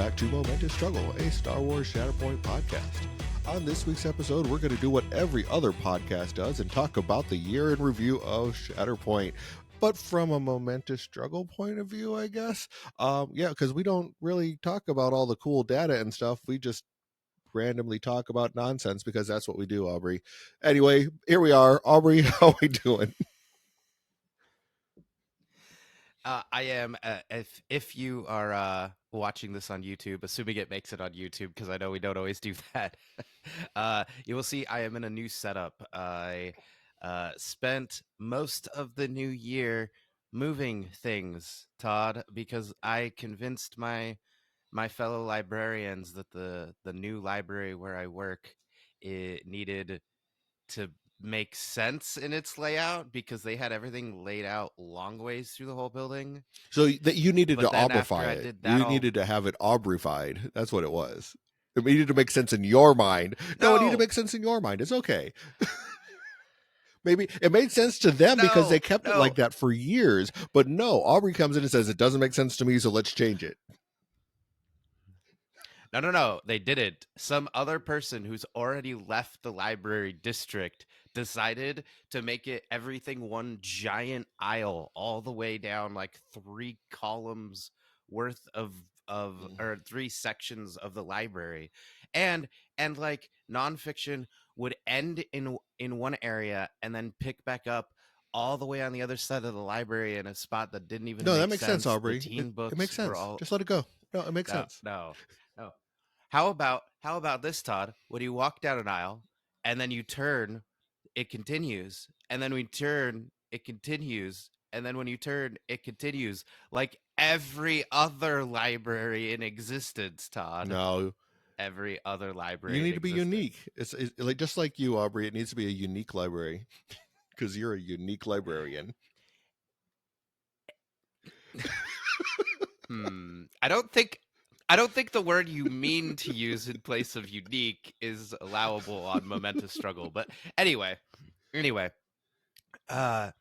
back to Momentous Struggle, a Star Wars Shatterpoint podcast. On this week's episode, we're going to do what every other podcast does and talk about the year in review of Shatterpoint, but from a Momentous Struggle point of view, I guess. Because we don't really talk about all the cool data and stuff. We just randomly talk about nonsense because that's what we do, Aubrey. Anyway, here we are. Aubrey, how are we doing? I am. If you are watching this on YouTube, assuming it makes it on YouTube, because I know we don't always do that, you will see I am in a new setup. I spent most of the new year moving things, Todd, because I convinced my fellow librarians that the new library where I work it needed to make sense in its layout because they had everything laid out long ways through the whole building. So that you needed to But then after Aubreyfy I it. did that You all needed to have it Aubreyfied. That's what it was. It needed to make sense in your mind. No, it needed to No, make sense in your mind. It's okay. Maybe it made sense to them because they no, kept it like no. that for years. But no, Aubrey comes in and says, it doesn't make sense to me, so let's change it. No. They didn't. Some other person who's already left the library district decided to make it everything one giant aisle all the way down like 3 columns worth of or 3 sections of the library. And like nonfiction would end in one area and then pick back up all the way on the other side of the library in a spot that didn't even No, that make makes sense, sense. The Aubrey. teen It makes books were sense. all Just let it go. No, it makes no, sense. no, no. How about this, Todd? When you walk down an aisle and then you turn, it continues, and then we turn, it continues, and then when you turn, it continues, like every other library in existence, Todd. No, Every other you library in need to be existence. unique. It's like just like you, Aubrey. It needs to be a unique library because you're a unique librarian. I don't think the word you mean to use in place of unique is allowable on Momentous Struggle. But anyway, uh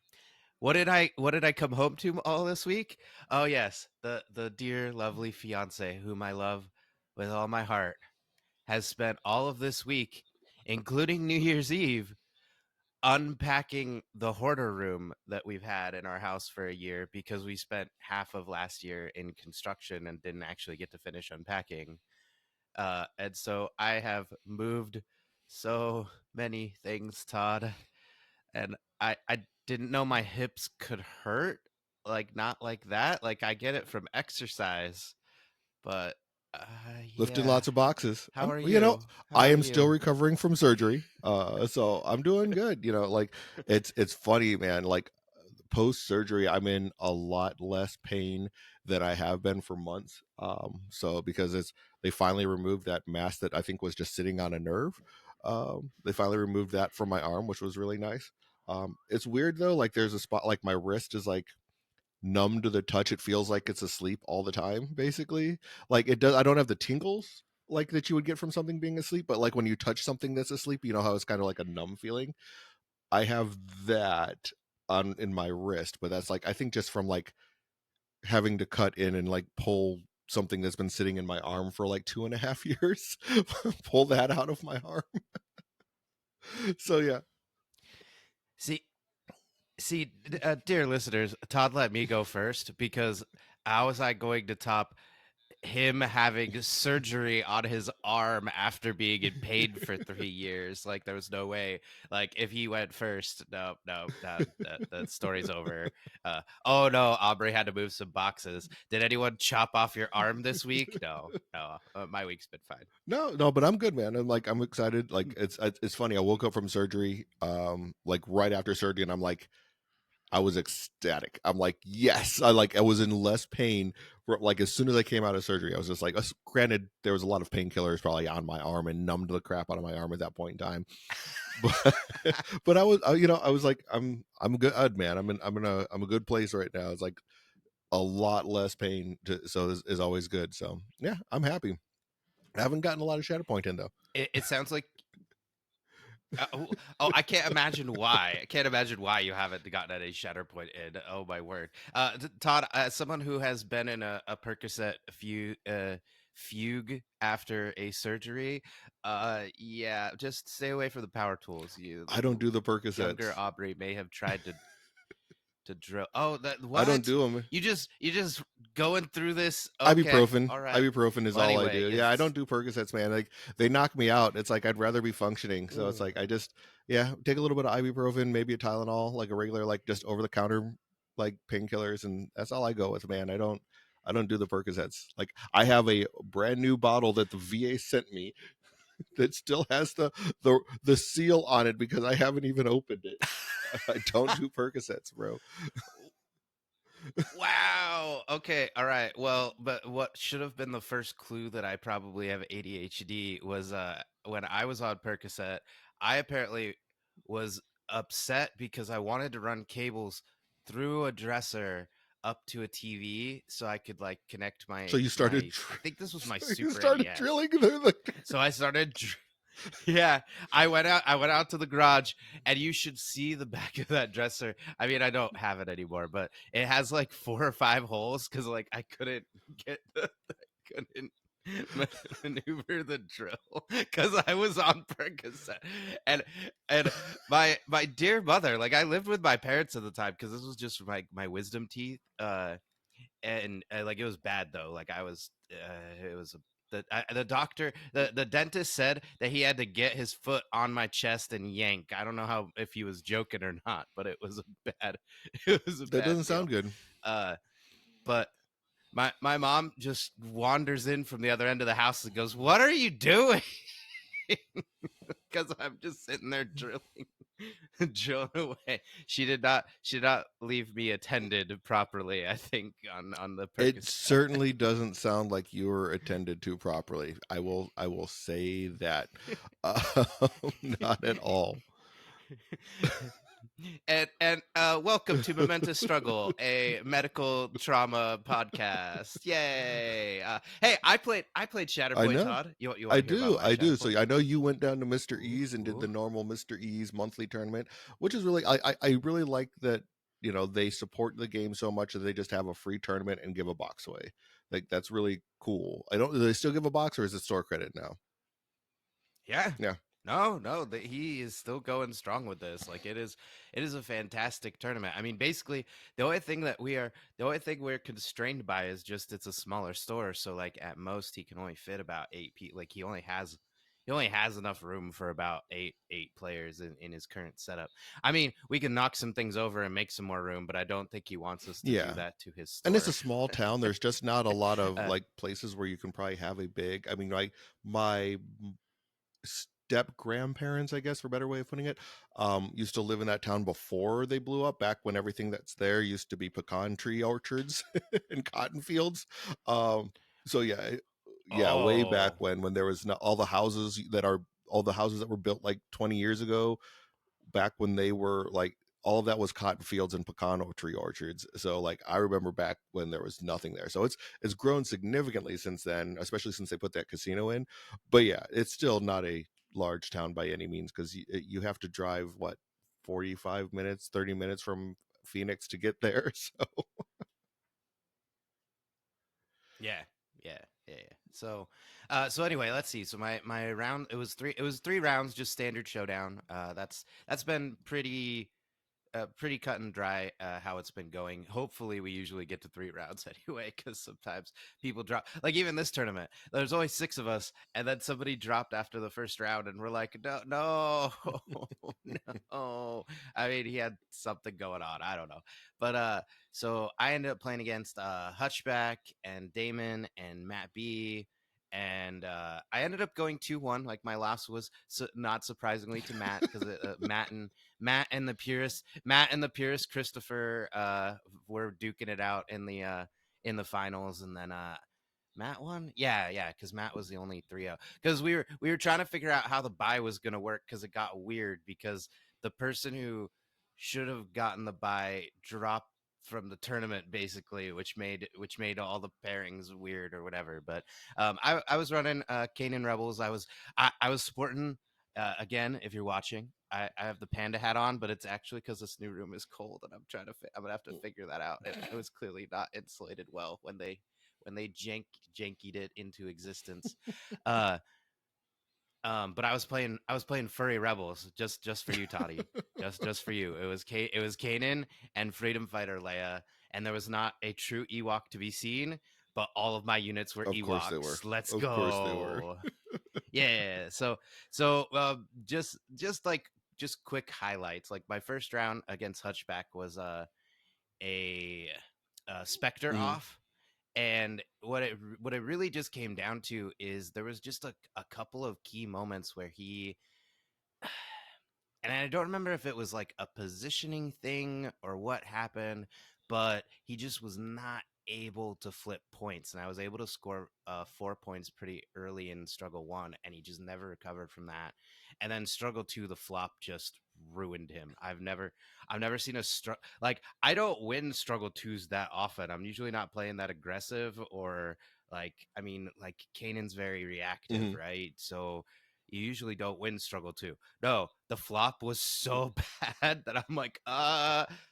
what did I come home to all this week? Oh yes, the dear lovely fiance whom I love with all my heart has spent all of this week, including New Year's Eve, unpacking the hoarder room that we've had in our house for a year because we spent half of last year in construction and didn't actually get to finish unpacking. And so I have moved so many things, Todd, and I didn't know my hips could hurt, like not like that. Like I get it from exercise, but uh, Lifting yeah. lots of boxes. How are You know, you? How I are am still you? recovering from surgery. So I'm doing good. You know, like it's funny, man. Like post surgery, I'm in a lot less pain than I have been for months. So because they finally removed that mass that I think was just sitting on a nerve. They finally removed that from my arm, which was really nice. It's weird though. Like there's a spot like my wrist is like numb to the touch. It feels like it's asleep all the time, basically. Like it does. I don't have the tingles like that you would get from something being asleep, but like when you touch something that's asleep, you know how it's kind of like a numb feeling. I have that on in my wrist, but that's like I think just from like having to cut in and like pull something that's been sitting in my arm for like 2.5 years, pull that out of my arm. So yeah, See, dear listeners, Todd let me go first because how was I going to top him having surgery on his arm after being in pain for 3 years? Like there was no way. Like if he went first, no, that story's over. Oh no, Aubrey had to move some boxes. Did anyone chop off your arm this week? No. My week's been fine. no, but I'm good, man. I'm excited. Like it's funny. I woke up from surgery, like right after surgery, and I'm like, I was ecstatic. I'm like, yes. I was in less pain. Like as soon as I came out of surgery, I was just like, granted, there was a lot of painkillers probably on my arm and numbed the crap out of my arm at that point in time. But but I was like, I'm good, man. I'm a good place right now. It's like a lot less pain, so is always good. So yeah, I'm happy. I haven't gotten a lot of Shatterpoint in though. It sounds like I can't imagine why. I can't imagine why you haven't gotten any Shatterpoint in. Oh my word, Todd, as someone who has been in a Percocet fugue after a surgery, yeah, just stay away from the power tools. You I don't do the younger Percocets. Aubrey may have tried to drill. Oh, that I don't what? do them. You just going through this? Okay, Ibuprofen. all right. Ibuprofen is Well, all I anyway, do. Yeah, I it's don't do Percocets, man. Like they knock me out. It's like I'd rather be functioning. So it's ooh. like I just yeah, take a little bit of ibuprofen, maybe a Tylenol, like a regular like just over the counter like painkillers, and that's all I go with, man. I don't do the Percocets. Like I have a brand new bottle that the VA sent me that still has the seal on it because I haven't even opened it. I don't do Percocets, bro. Wow. Okay. All right. Well, but what should have been the first clue that I probably have ADHD was when I was on Percocet, I apparently was upset because I wanted to run cables through a dresser up to a TV so I could like connect So my you started my I think this was my you Super started NES. drilling through the So I started yeah, I went out to the garage and you should see the back of that dresser. I mean, I don't have it anymore, but it has like 4 or 5 holes cuz like I couldn't get the couldn't maneuver the drill cuz I was on Percocet. And and my dear mother, like I lived with my parents at the time cuz this was just my wisdom teeth and like it was bad though. Like I was, it was the doctor, the dentist said that he had to get his foot on my chest and yank. I don't know how if he was joking or not, but it was a bad, it was a That bad doesn't sound deal. good. Uh, but my mom just wanders in from the other end of the house and goes, "What are you doing?" Because I'm just sitting there drilling, drilling away. She did not leave me attended properly. I think on the It Percocet. certainly doesn't sound like you were attended to properly. I will say that. Not at all. And welcome to Momentous Struggle, a medical trauma podcast. Yay! Hey, I played I Shatterpoint. know. Todd, you want I to hear about do. my I do. So Shatterpoint? I know you went down to Mr. Ooh, E's and did the ooh. normal Mr. E's monthly tournament, which is really I really like that, they support the game so much that they just have a free tournament and give a box away. Like that's really cool. I don't do they still give a box or is it store credit now? Yeah. Yeah. No, he is still going strong with this. Like it is a fantastic tournament. I mean, basically, the only thing we're constrained by is just it's a smaller store. So like at most he can only fit about 8 people. Like he only has enough room for about eight players in his current setup. I mean, we can knock some things over and make some more room, but I don't think he wants us to do Yeah. that to his And it's a store. small town. There's just not a lot of uh, like places where you can probably have a big. I mean, like my step grandparents, I guess, for a better way of putting it, used to live in that town before they blew up. Back when everything that's there used to be pecan tree orchards and cotton fields. Um, so yeah, yeah, way back oh, when there was not all the houses that were built like 20 years ago back when they were like all of that was cotton fields and pecan tree orchards. So like I remember back when there was nothing there. So it's grown significantly since then, especially since they put that casino in. But yeah, it's still not a large town by any means because you have to drive what 45 minutes, 30 minutes from Phoenix to get there. So yeah, yeah. So anyway, let's see. So my round, it was three rounds, just standard showdown. That's been pretty cut and dry how it's been going. Hopefully, we usually get to 3 rounds anyway, because sometimes people drop. Like even this tournament, there's only 6 of us, and then somebody dropped after the first round, and we're like, no, no, no. I mean, he had something going on. I don't know, but so I ended up playing against Hutchback and Damon and Matt B. And I ended up going 2-1. Like my loss was not surprisingly to Matt because Matt and the purist Christopher were duking it out in the finals, and then Matt won. Yeah, because Matt was the only 3-0. Because we were trying to figure out how the bye was gonna work because it got weird because the person who should have gotten the bye dropped from the tournament basically, which made all the pairings weird or whatever. But I was running Kanan Rebels. I was supporting again, if you're watching, I have the panda hat on, but it's actually because this new room is cold, and I'm gonna have to figure that out. It was clearly not insulated well when they jankied it into existence. Uh, but I was playing Furry Rebels just for you, Toddy. Just for you. It was Kanan and Freedom Fighter Leia, and there was not a true Ewok to be seen, but all of my units were Of course they were. Ewoks. Let's Of course they were. go. Yeah. So just quick highlights. Like my first round against Hutchback was a Spectre Mhm. off, and what it really just came down to is there was just a couple of key moments where he, and I don't remember if it was like a positioning thing or what happened, but he just was not able to flip points. And I was able to score 4 points pretty early in struggle one, and he just never recovered from that. And then struggle two, the flop just ruined him. I've never seen like, I don't win struggle twos that often. I'm usually not playing that aggressive, or like, I mean, like Kanan's very reactive, Mhm. right? So you usually don't win struggle two. No, the flop was so bad that I'm like,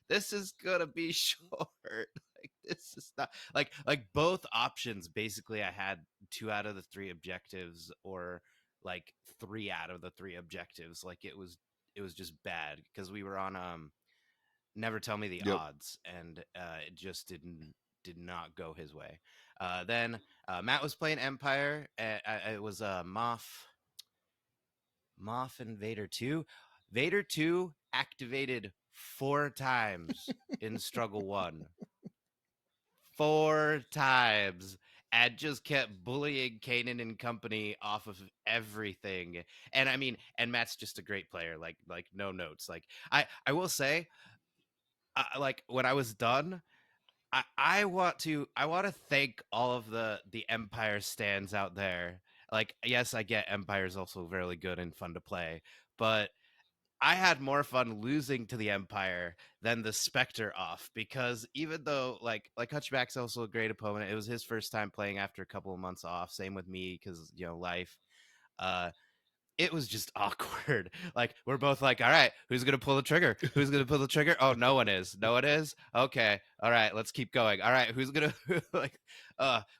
this is gonna be short. Like, this is not like both options. Basically, I had 2 out of the 3 objectives, or like 3 out of the 3 objectives. Like, it was just bad because we were on never tell me the Yep. odds, and it just did not go his way. Then Matt was playing Empire. It was Moff and Vader 2. Vader 2 activated 4 times in Struggle 1. 4 times. And just kept bullying Kanan and company off of everything. And I mean, and Matt's just a great player. Like no notes. Like, I will say, like when I was done, I want to thank all of the Empire stands out there. Like, yes, I get Empire is also really good and fun to play, but I had more fun losing to the Empire than the Spectre off, because even though like Hutchback's also a great opponent, it was his first time playing after a couple of months off. Same with me, because life. Uh, it was just awkward. Like, we're both like, all right, who's gonna pull the trigger? Who's gonna pull the trigger? Oh, no one is. No one is. Okay, all right, let's keep going. All right, who's gonna like?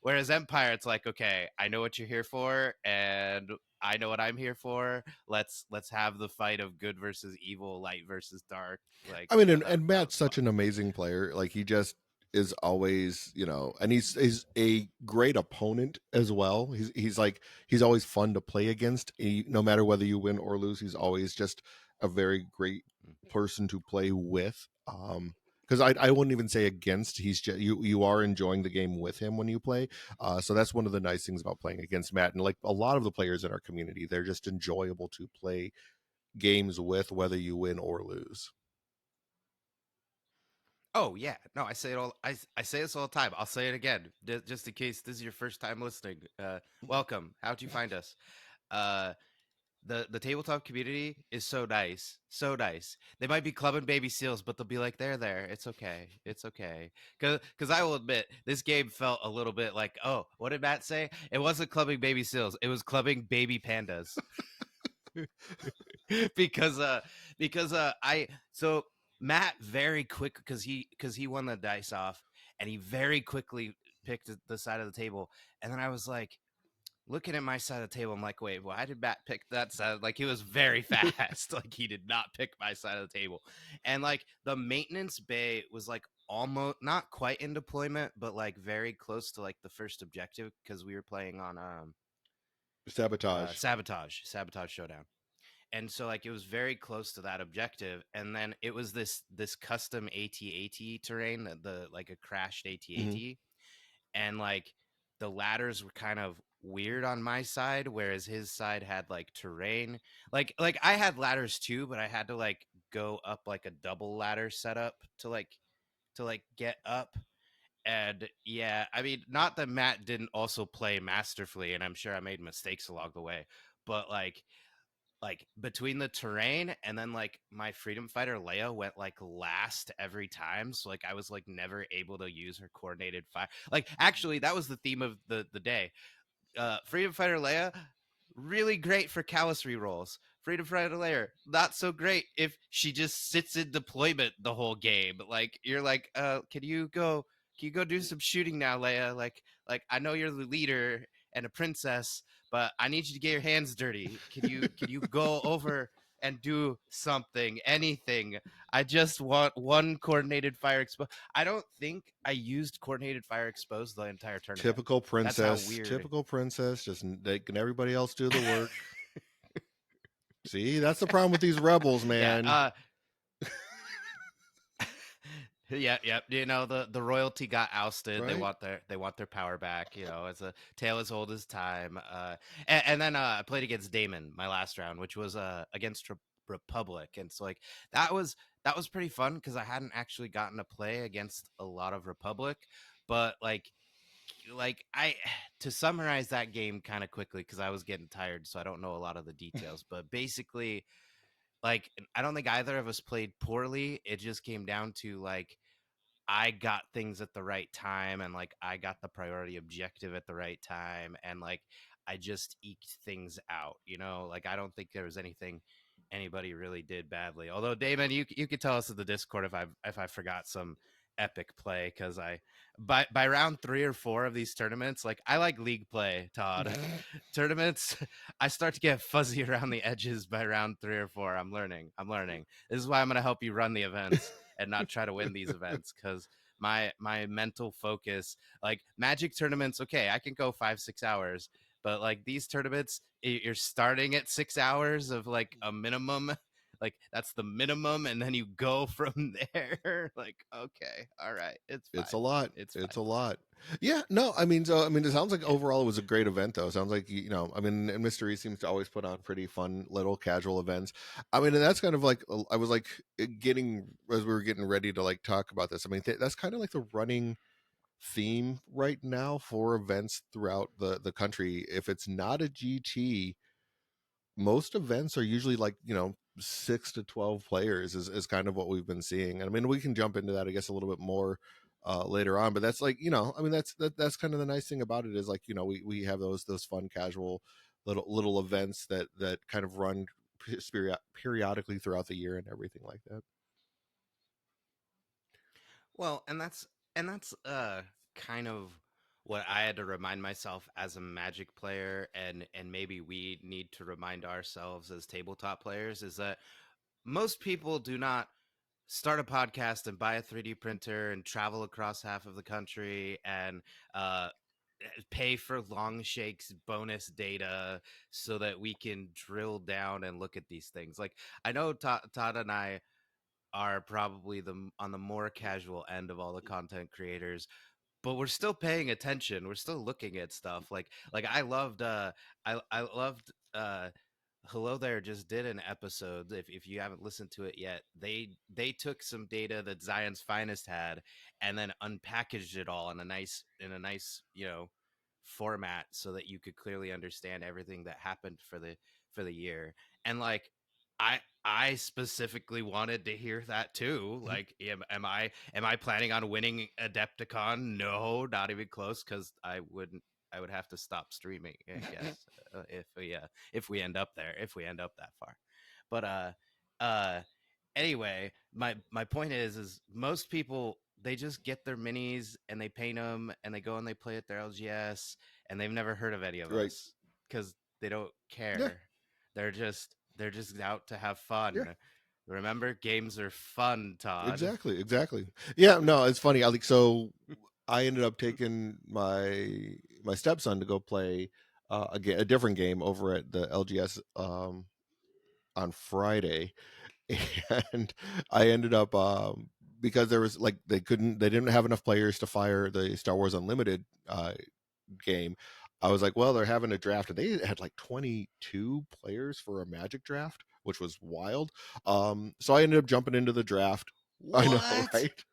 Whereas Empire, it's like, okay, I know what you're here for, and I know what I'm here for. Let's have the fight of good versus evil, light versus dark. Like, I mean, that and that Matt's was such fun. an amazing player. Like, he just is always, and he's a great opponent as well. He's always fun to play against. No matter whether you win or lose, he's always just a very great Mm. person to play with. Because I wouldn't even say against. He's just, you are enjoying the game with him when you play. So that's one of the nice things about playing against Matt. And like a lot of the players in our community, they're just enjoyable to play games with, whether you win or lose. Oh yeah, no, I say it all. I say this all the time. I'll say it again, just in case this is your first time listening. Welcome. How'd you find us? Uh, the tabletop community is so nice, so nice. They might be clubbing baby seals, but they'll be like, they're there. It's okay. It's okay. Because I will admit, this game felt a little bit like, oh, what did Matt say? It wasn't clubbing baby seals. It was clubbing baby pandas. because uh I so Matt very quick, because he won the dice off, and he very quickly picked the side of the table, and then I was like, looking at my side of the table, I'm like, wait, why did Matt pick that side? Like, he was very fast. Like, he did not pick my side of the table. And like the maintenance bay was like almost not quite in deployment, but like very close to like the first objective, because we were playing on Sabotage. sabotage showdown. And so like it was very close to that objective, and then it was this custom AT-AT terrain, the like a crashed Hmm. AT-AT, and like the ladders were kind of weird on my side, whereas his side had like terrain. Like I had ladders too, but I had to like go up like a double ladder setup to like get up. And yeah, I mean, not that Matt didn't also play masterfully, and I'm sure I made mistakes along the way, but like between the terrain and then like my freedom fighter Leia went like last every time, so like I was like never able to use her coordinated fire. Like, actually, that was the theme of the day. Freedom fighter Leia, really great for callus rerolls. Freedom fighter Leia, not so great if she just sits in deployment the whole game. Like, you're like, can you go can you go do some shooting now, Leia? Like I know you're the leader and a princess, but I need you to get your hands dirty. Can you go over and do something, anything? I just want one coordinated fire expose. I don't think I used coordinated fire expose the entire tournament. Typical That's how princess. weird. Typical princess. Just making everybody else do the work. See, that's the problem with these rebels, Yeah. man. Yeah, yeah. You know, the royalty got ousted. Right? They want their power back. You know, it's a tale as old as time. And then I played against Damon my last round, which was against Republic, and so like that was pretty fun because I hadn't actually gotten to play against a lot of Republic, but like I to summarize that game kind of quickly because I was getting tired, so I don't know a lot of the details, but basically like I don't think either of us played poorly. It just came down to like I got things at the right time and like I got the priority objective at the right time and like I just eked things out, you know? Like I don't think there was anything anybody really did badly. Although Damon, you could tell us in the Discord if I forgot some epic play cuz I by round 3 or 4 of these tournaments, like I like league play, Todd. Tournaments, I start to get fuzzy around the edges by round 3 or 4. I'm learning. I'm learning. This is why I'm going to help you run the events and not try to win these events because my mental focus, like Magic tournaments, okay, I can go 5-6 hours, but like these tournaments, you're starting at 6 hours of like a minimum, like that's the minimum, and then you go from there. Like okay, all right, it's It's a fine, lot. it's It's fine. a lot. Yeah, no, I mean, so I mean, it sounds like overall it was a great event, though. It sounds like you know, I mean, and Mystery seems to always put on pretty fun little casual events. I mean, and that's kind of like I was like getting as we were getting ready to like talk about this. I mean, that's kind of like the running theme right now for events throughout the country. If it's not a GT, most events are usually like 6 to 12 players is kind of what we've been seeing. And I mean, we can jump into that I guess a little bit more later on, but that's like I mean that's kind of the nice thing about it is like we have those fun casual little events that kind of run periodically throughout the year and everything like that. Well, and that's kind of what I had to remind myself as a Magic player, and maybe we need to remind ourselves as tabletop players is that most people do not start a podcast and buy a 3D printer and travel across half of the country and uh pay for long shakes bonus data so that we can drill down and look at these things. Like I know Todd and I are probably the on the more casual end of all the content creators, but we're still paying attention. We're still looking at stuff. Like I loved Hello There just did an episode. If you haven't listened to it yet, they took some data that Zion's Finest had and then unpackaged it all in a nice, you know, format so that you could clearly understand everything that happened for the year. And like I specifically wanted to hear that too. Like, am I planning on winning Adepticon? No, not even close. Because I would have to stop streaming. I guess if we end up there, if we end up that far. But uh, anyway, my point is most people they just get their minis and they paint them and they go and they play at their LGS and they've never heard of any of Right. us because they don't Yeah. care. They're just out to have Yeah. fun. Remember, games are fun, Todd. Exactly. Exactly. Yeah. No, it's funny. I like so. I ended up taking my stepson to go play a different game over at the LGS on Friday, and I ended up because there was like they didn't have enough players to fire the Star Wars Unlimited game. I was like, well, they're having a draft, and they had like 22 players for a Magic draft, which was wild. So I ended up jumping into the draft. I know, What? right?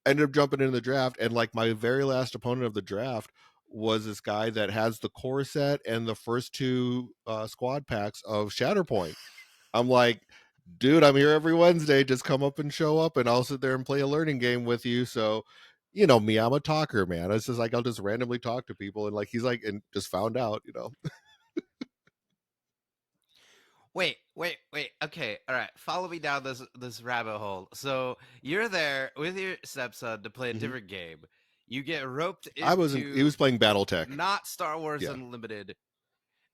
I ended up jumping into the draft, and like my very last opponent of the draft was this guy that has the core set and the first two squad packs of Shatterpoint. I'm like, dude, I'm here every Wednesday. Just come up and show up, and I'll sit there and play a learning game with you. So, you know me, I'm a talker, man. It's just like I'll just randomly talk to people, and like he's like, and just found out. Wait. Okay, all right. Follow me down this rabbit hole. So you're there with your stepson to play a Hmm. different game. you get roped I wasn't. He into was playing BattleTech. not Star Wars Yeah. Unlimited.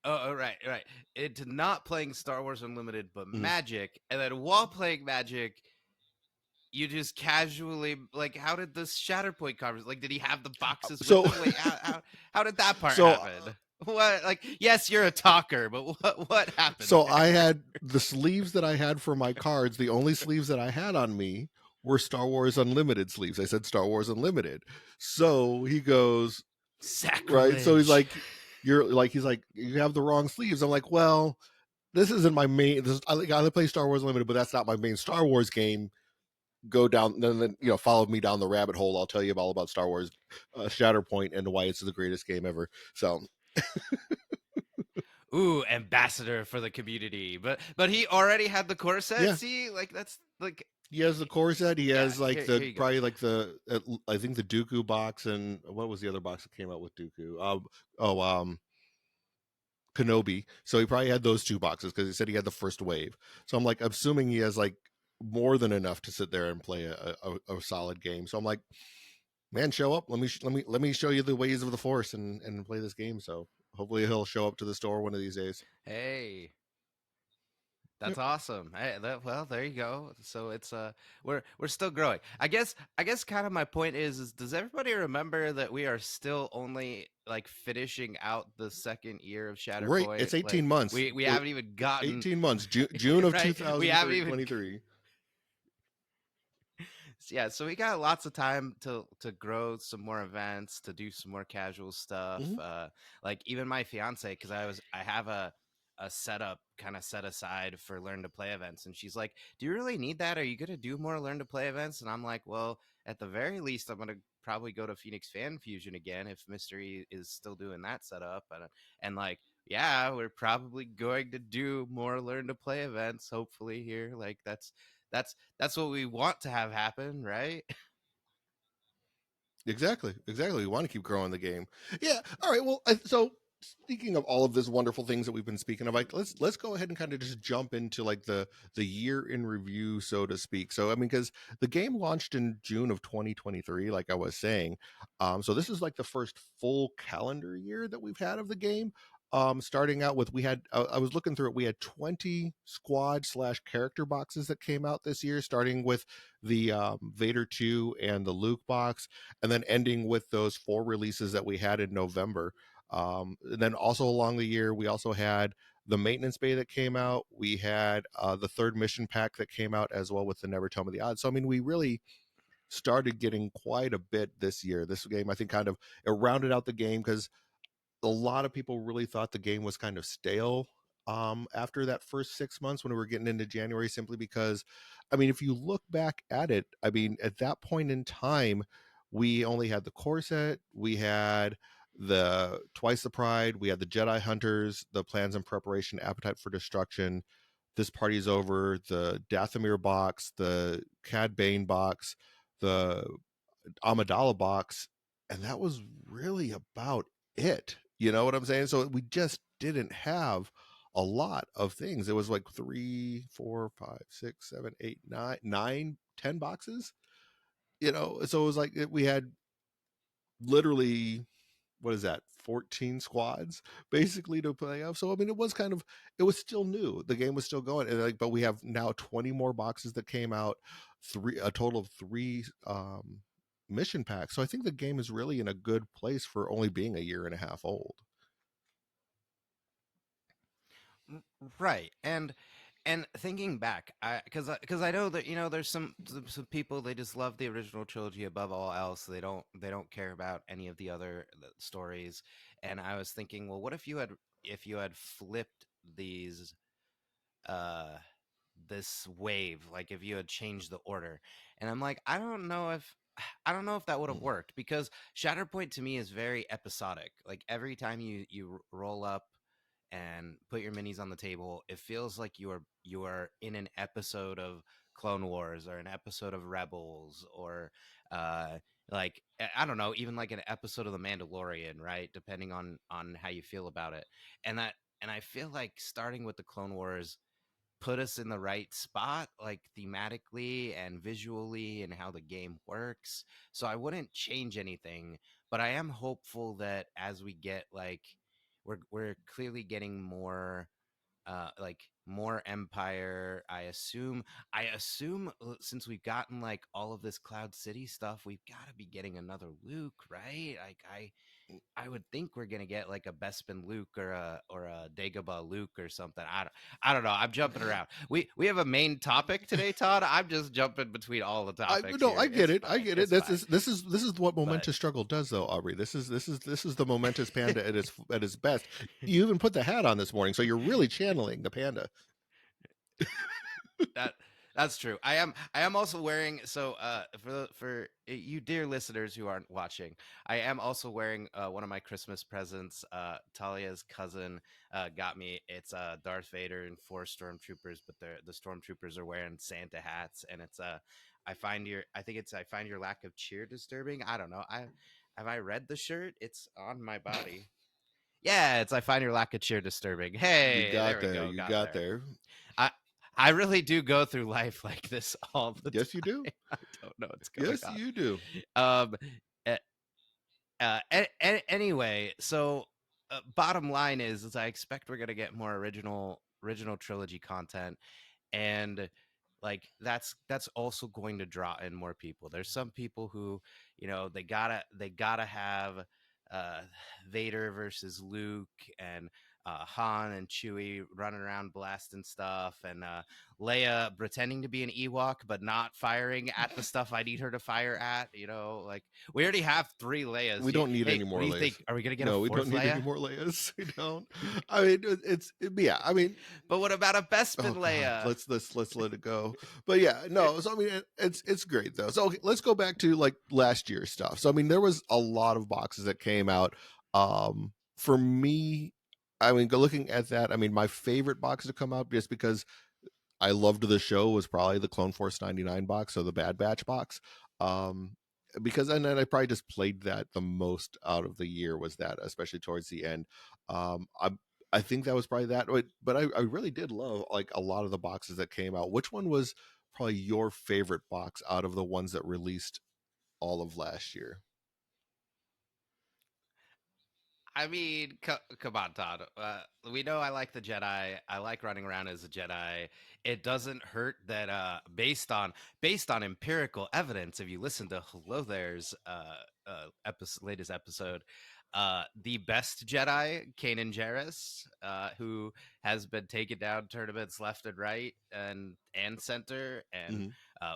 Oh, right, right. Into not playing Star Wars Unlimited, but Mhm. Magic, and then while playing Magic, you just casually like. How did this Shatterpoint conference? Like, did he have the boxes with So him? Wait, how did that part so happen? What? Like, yes, you're a talker, but what happened so I there? had the sleeves that I had for my cards. The only sleeves that I had on me were Star Wars Unlimited sleeves. I said Star Wars Unlimited. So he goes, right. So he's Sacrilege. like, you're like, he's like, you have the wrong sleeves. I'm like, well, this isn't my main. I play Star Wars Unlimited, but that's not my main Star Wars game. Go down, then follow me down the rabbit hole. I'll tell you all about Star Wars Shatterpoint and why it's the greatest game ever. So Ooh, ambassador for the community. But he already had the core set. yeah, See, like that's like he has the core set. He yeah. has like Here the you go. probably like the I think the Dooku box, and what was the other box that came out with Dooku? Oh, Kenobi. So he probably had those two boxes because he said he had the first wave. So I'm like assuming he has like more than enough to sit there and play a solid game. So I'm like, man, show up. Let me show you the ways of the Force and play this game. So hopefully he'll show up to the store one of these days. Hey, Yep. that's awesome. Hey, well, there you go. So it's we're still growing. I guess kind of my point is does everybody remember that we are still only like finishing out the second year of Right. Shatterpoint? It's 18 Like months. we haven't even gotten 18 months. June of right. We haven't even 2023. yeah, so we got lots of time to grow some more events, to do some more casual stuff. Hmm. Like even my fiance, because I have a setup kind of set aside for learn to play events, and she's like, "Do you really need that? Are you gonna do more learn to play events?" And I'm like, "Well, at the very least, I'm gonna probably go to Phoenix Fan Fusion again if Mystery is still doing that setup." And like, yeah, we're probably going to do more learn to play events. Hopefully here, like that's what we want to have happen, right? Exactly. Exactly. We want to keep growing the game. Yeah. All right. Well, so speaking of all of this wonderful things that we've been speaking of, like let's go ahead and kind of just jump into like the year in review, so to speak. So I mean, because the game launched in June of 2023, like I was saying. So this is like the first full calendar year that we've had of the game. Starting out with, we had I was looking through it, we had 20 squad slash character boxes that came out this year, starting with the Vader 2 and the Luke box, and then ending with those 4 releases that we had in November. And then also along the year, we also had the maintenance bay that came out. We had the third mission pack that came out as well with the Never Tell Me the Odds. So I mean, we really started getting quite a bit this year. This game, I think, kind of it rounded out the game because a lot of people really thought the game was kind of stale after that first 6 months when we were getting into January, simply because, I mean, if you look back at it, I mean, at that point in time, we only had the core set, we had the Twice the Pride, we had the Jedi Hunters, the Plans and Preparation, Appetite for Destruction, This Party's Over, the Dathomir box, the Cad Bane box, the Amidala box, and that was really about it. You know what I'm saying? So we just didn't have a lot of things. It was like 3, 4, 5, 6, 7, 8, 9, 10 boxes. So it was like we had literally, what is that, 14 squads basically to play off. So I mean, it was still new, the game was still going, and like, but we have now 20 more boxes that came out, a total of 3 mission packs. So I think the game is really in a good place for only being a year and a half old. Right. And thinking back, because I know that there's some people, they just love the original trilogy above all else. They don't care about any of the other stories. And I was thinking, well, what if you had flipped these uh this wave, like if you had changed the order? And I'm like, I don't know if that would have Mm. worked, because Shatterpoint to me is very episodic. Like every time you roll up and put your minis on the table, it feels like you are in an episode of Clone Wars or an episode of Rebels, or uh like I don't know, even like an episode of The Mandalorian, right? Depending on how you feel about it. And I feel like starting with the Clone Wars put us in the right spot, like thematically and visually, and how the game works. So I wouldn't change anything, but I am hopeful that as we get like we're clearly getting more like more Empire. I assume since we've gotten like all of this Cloud City stuff, we've got to be getting another Luke, right? Like I would think we're gonna get like a Bespin Luke or a Dagobah Luke or something. I don't know. I'm jumping around. We have a main topic today, Todd. I'm just jumping between all the I topics no, I here. get It's it. I fine. get it. It's fine. This is what But momentous struggle does, though, Aubrey. This is the momentous panda at its best. You even put the hat on this morning, so you're really channeling the panda. that that's true. I am also wearing for you dear listeners who aren't watching, I am also wearing one of my Christmas presents. Talia's cousin got me. It's Darth Vader and four stormtroopers, but the stormtroopers are wearing Santa hats, and it's I find your lack of cheer disturbing. I don't know. I have I read the shirt? It's on my body. Yeah, it's I find your lack of cheer disturbing. You Hey, got there we there. go. You Got got there. there. I I really do go through life like this all the Yes, you time. do. I don't know what's going Yes, on. you do. Um, eh, anyway, so bottom line is I expect we're gonna get more original trilogy content, and like that's also going to draw in more people. There's some people who, they gotta have uh Vader versus Luke, and Han and Chewie running around blasting stuff, and Leia pretending to be an Ewok but not firing at the stuff I need her to fire at. Like we already have three Leias. We don't need Hey, any what more do you layers. think? Are we gonna get a No, we don't fourth need any Leia? more layers. We don't. I mean, yeah. I mean, But what about a Bespin oh God, Leia? let's let it go. But yeah, no. So I mean, it's great though. So okay, let's go back to like last year's stuff. So I mean, there was a lot of boxes that came out. For me, I mean, looking at that, I mean, my favorite box to come out just because I loved the show was probably the Clone Force 99 box, so the Bad Batch box. Um, because and then I probably just played that the most out of the year was that, especially towards the end. I think that was probably that, but I really did love like a lot of the boxes that came out. Which one was probably your favorite box out of the ones that released all of last year? I mean, come on, Todd. We know I like the Jedi. I like running around as a Jedi. It doesn't hurt that, based on empirical evidence, if you listen to Hello There's latest episode, the best Jedi, Kanan Jarrus, who has been taking down tournaments left and right and center, and Mm-hmm.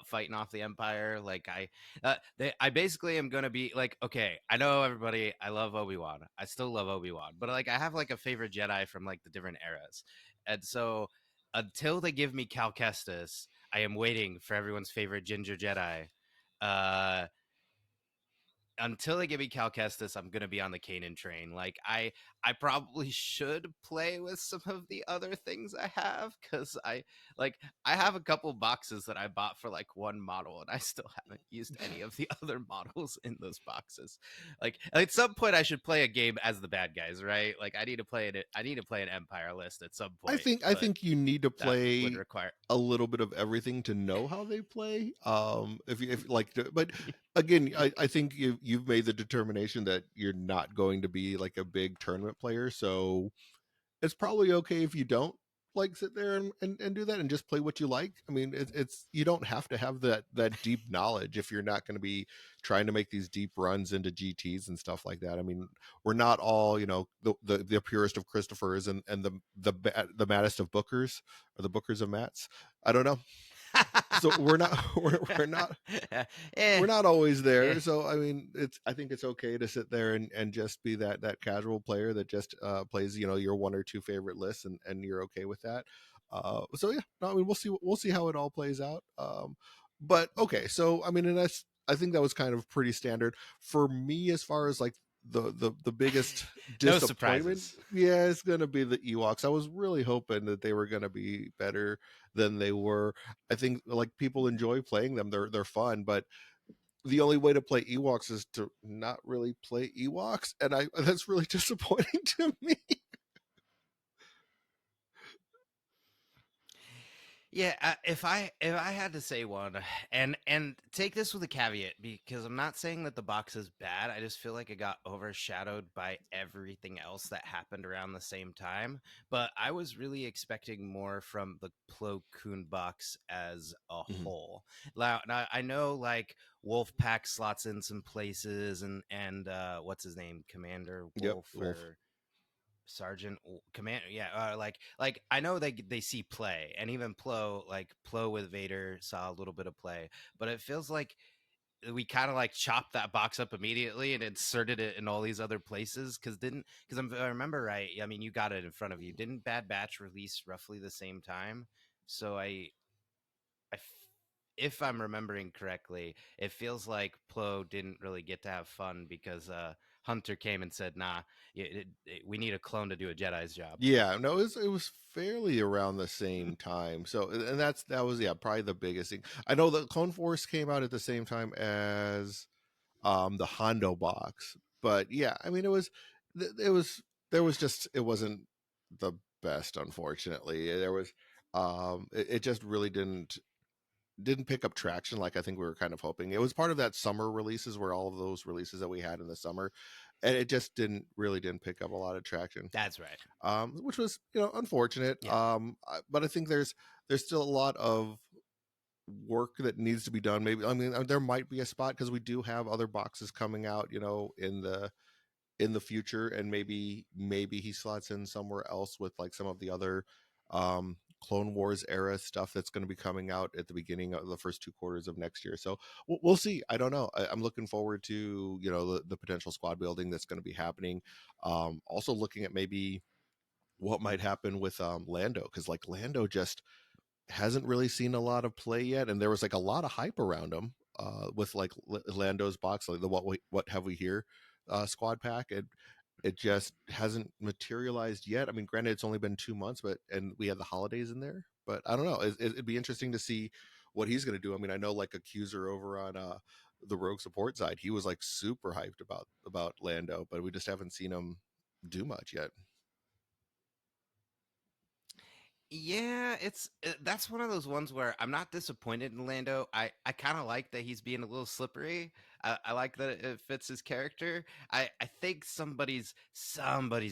fighting off the Empire. Like I basically am gonna be like, okay, I know everybody. I love Obi-Wan. I still love Obi-Wan, but like I have like a favorite Jedi from like the different eras, and so until they give me Cal Kestis, I am waiting for everyone's favorite Ginger Jedi. Uh, until they give me Cal Kestis, I'm gonna be on the Kanan train. Like I probably should play with some of the other things I have, because I have a couple boxes that I bought for like one model, and I still haven't used any of the other models in those boxes. Like at some point, I should play a game as the bad guys, right? Like I need to play it. I need to play an Empire list at some I point, think I but think you need to that would play require. a little bit of everything to know how they play. If like, but again, I think you've made the determination that you're not going to be like a big tournament player, so it's probably okay if you don't like sit there and do that and just play what you like. I mean, it's you don't have to have that deep knowledge if you're not going to be trying to make these deep runs into GTs and stuff like that. I mean, we're not all the purest of Christophers and the maddest of Bookers, or the Bookers of Mats. I don't know. So we're not we're not eh, we're not always eh. there. So I mean, I think it's okay to sit there and just be that casual player that just plays your one or two favorite lists, and you're okay with that. So yeah, no, I mean, we'll see how it all plays out. But okay, so I mean, and I think that was kind of pretty standard for me as far as like the biggest No disappointment. surprises. Yeah, it's gonna be the Ewoks. I was really hoping that they were gonna be better than they were. I think like people enjoy playing them. They're fun, but the only way to play Ewoks is to not really play Ewoks, and I that's really disappointing to me. Yeah, if I had to say one, and take this with a caveat, because I'm not saying that the box is bad. I just feel like it got overshadowed by everything else that happened around the same time. But I was really expecting more from the Plo Koon box as a Mhm. whole. Now I know like Wolfpack slots in some places, and what's his name, Commander Yep, Wolf Wolf. or Commander, yeah, like I know they see play, and even Plo with Vader saw a little bit of play, but it feels like we kind of like chopped that box up immediately and inserted it in all these other places. Because if I remember right, I mean, you got it in front of you. Didn't Bad Batch release roughly the same time? So I f- if I'm remembering correctly, it feels like Plo didn't really get to have fun because Hunter came and said, "Nah, we need a clone to do a Jedi's job." Yeah, no, it was fairly around the same time. So, and that was, yeah, probably the biggest thing. I know the Clone Force came out at the same time as the Hondo box, but yeah, I mean, it was there was just it wasn't the best, unfortunately. There was it just really didn't pick up traction like I think we were kind of hoping. It was part of that summer releases where all of those releases that we had in the summer, and it just didn't pick up a lot of traction, That's right. which was unfortunate. Yeah, But I think there's still a lot of work that needs to be done. Maybe, I mean, there might be a spot because we do have other boxes coming out, in the future, and maybe he slots in somewhere else with like some of the other Clone Wars era stuff that's going to be coming out at the beginning of the first 2 quarters of next year. So we'll see. I don't know. I'm looking forward to the potential squad building that's going to be happening. Also looking at maybe what might happen with Lando, because like Lando just hasn't really seen a lot of play yet, and there was like a lot of hype around him with like Lando's box, like the what have we here squad pack. It just hasn't materialized yet. I mean, granted, it's only been 2 months, but and we had the holidays in there, but I don't know. It'd be interesting to see what he's going to do. I mean, I know like Accuser over on the Rogue support side, he was like super hyped about Lando, but we just haven't seen him do much yet. yeah. It's that's one of those ones where I'm not disappointed in Lando. I kind of like that he's being a little slippery. I like that it fits his character. I think somebody's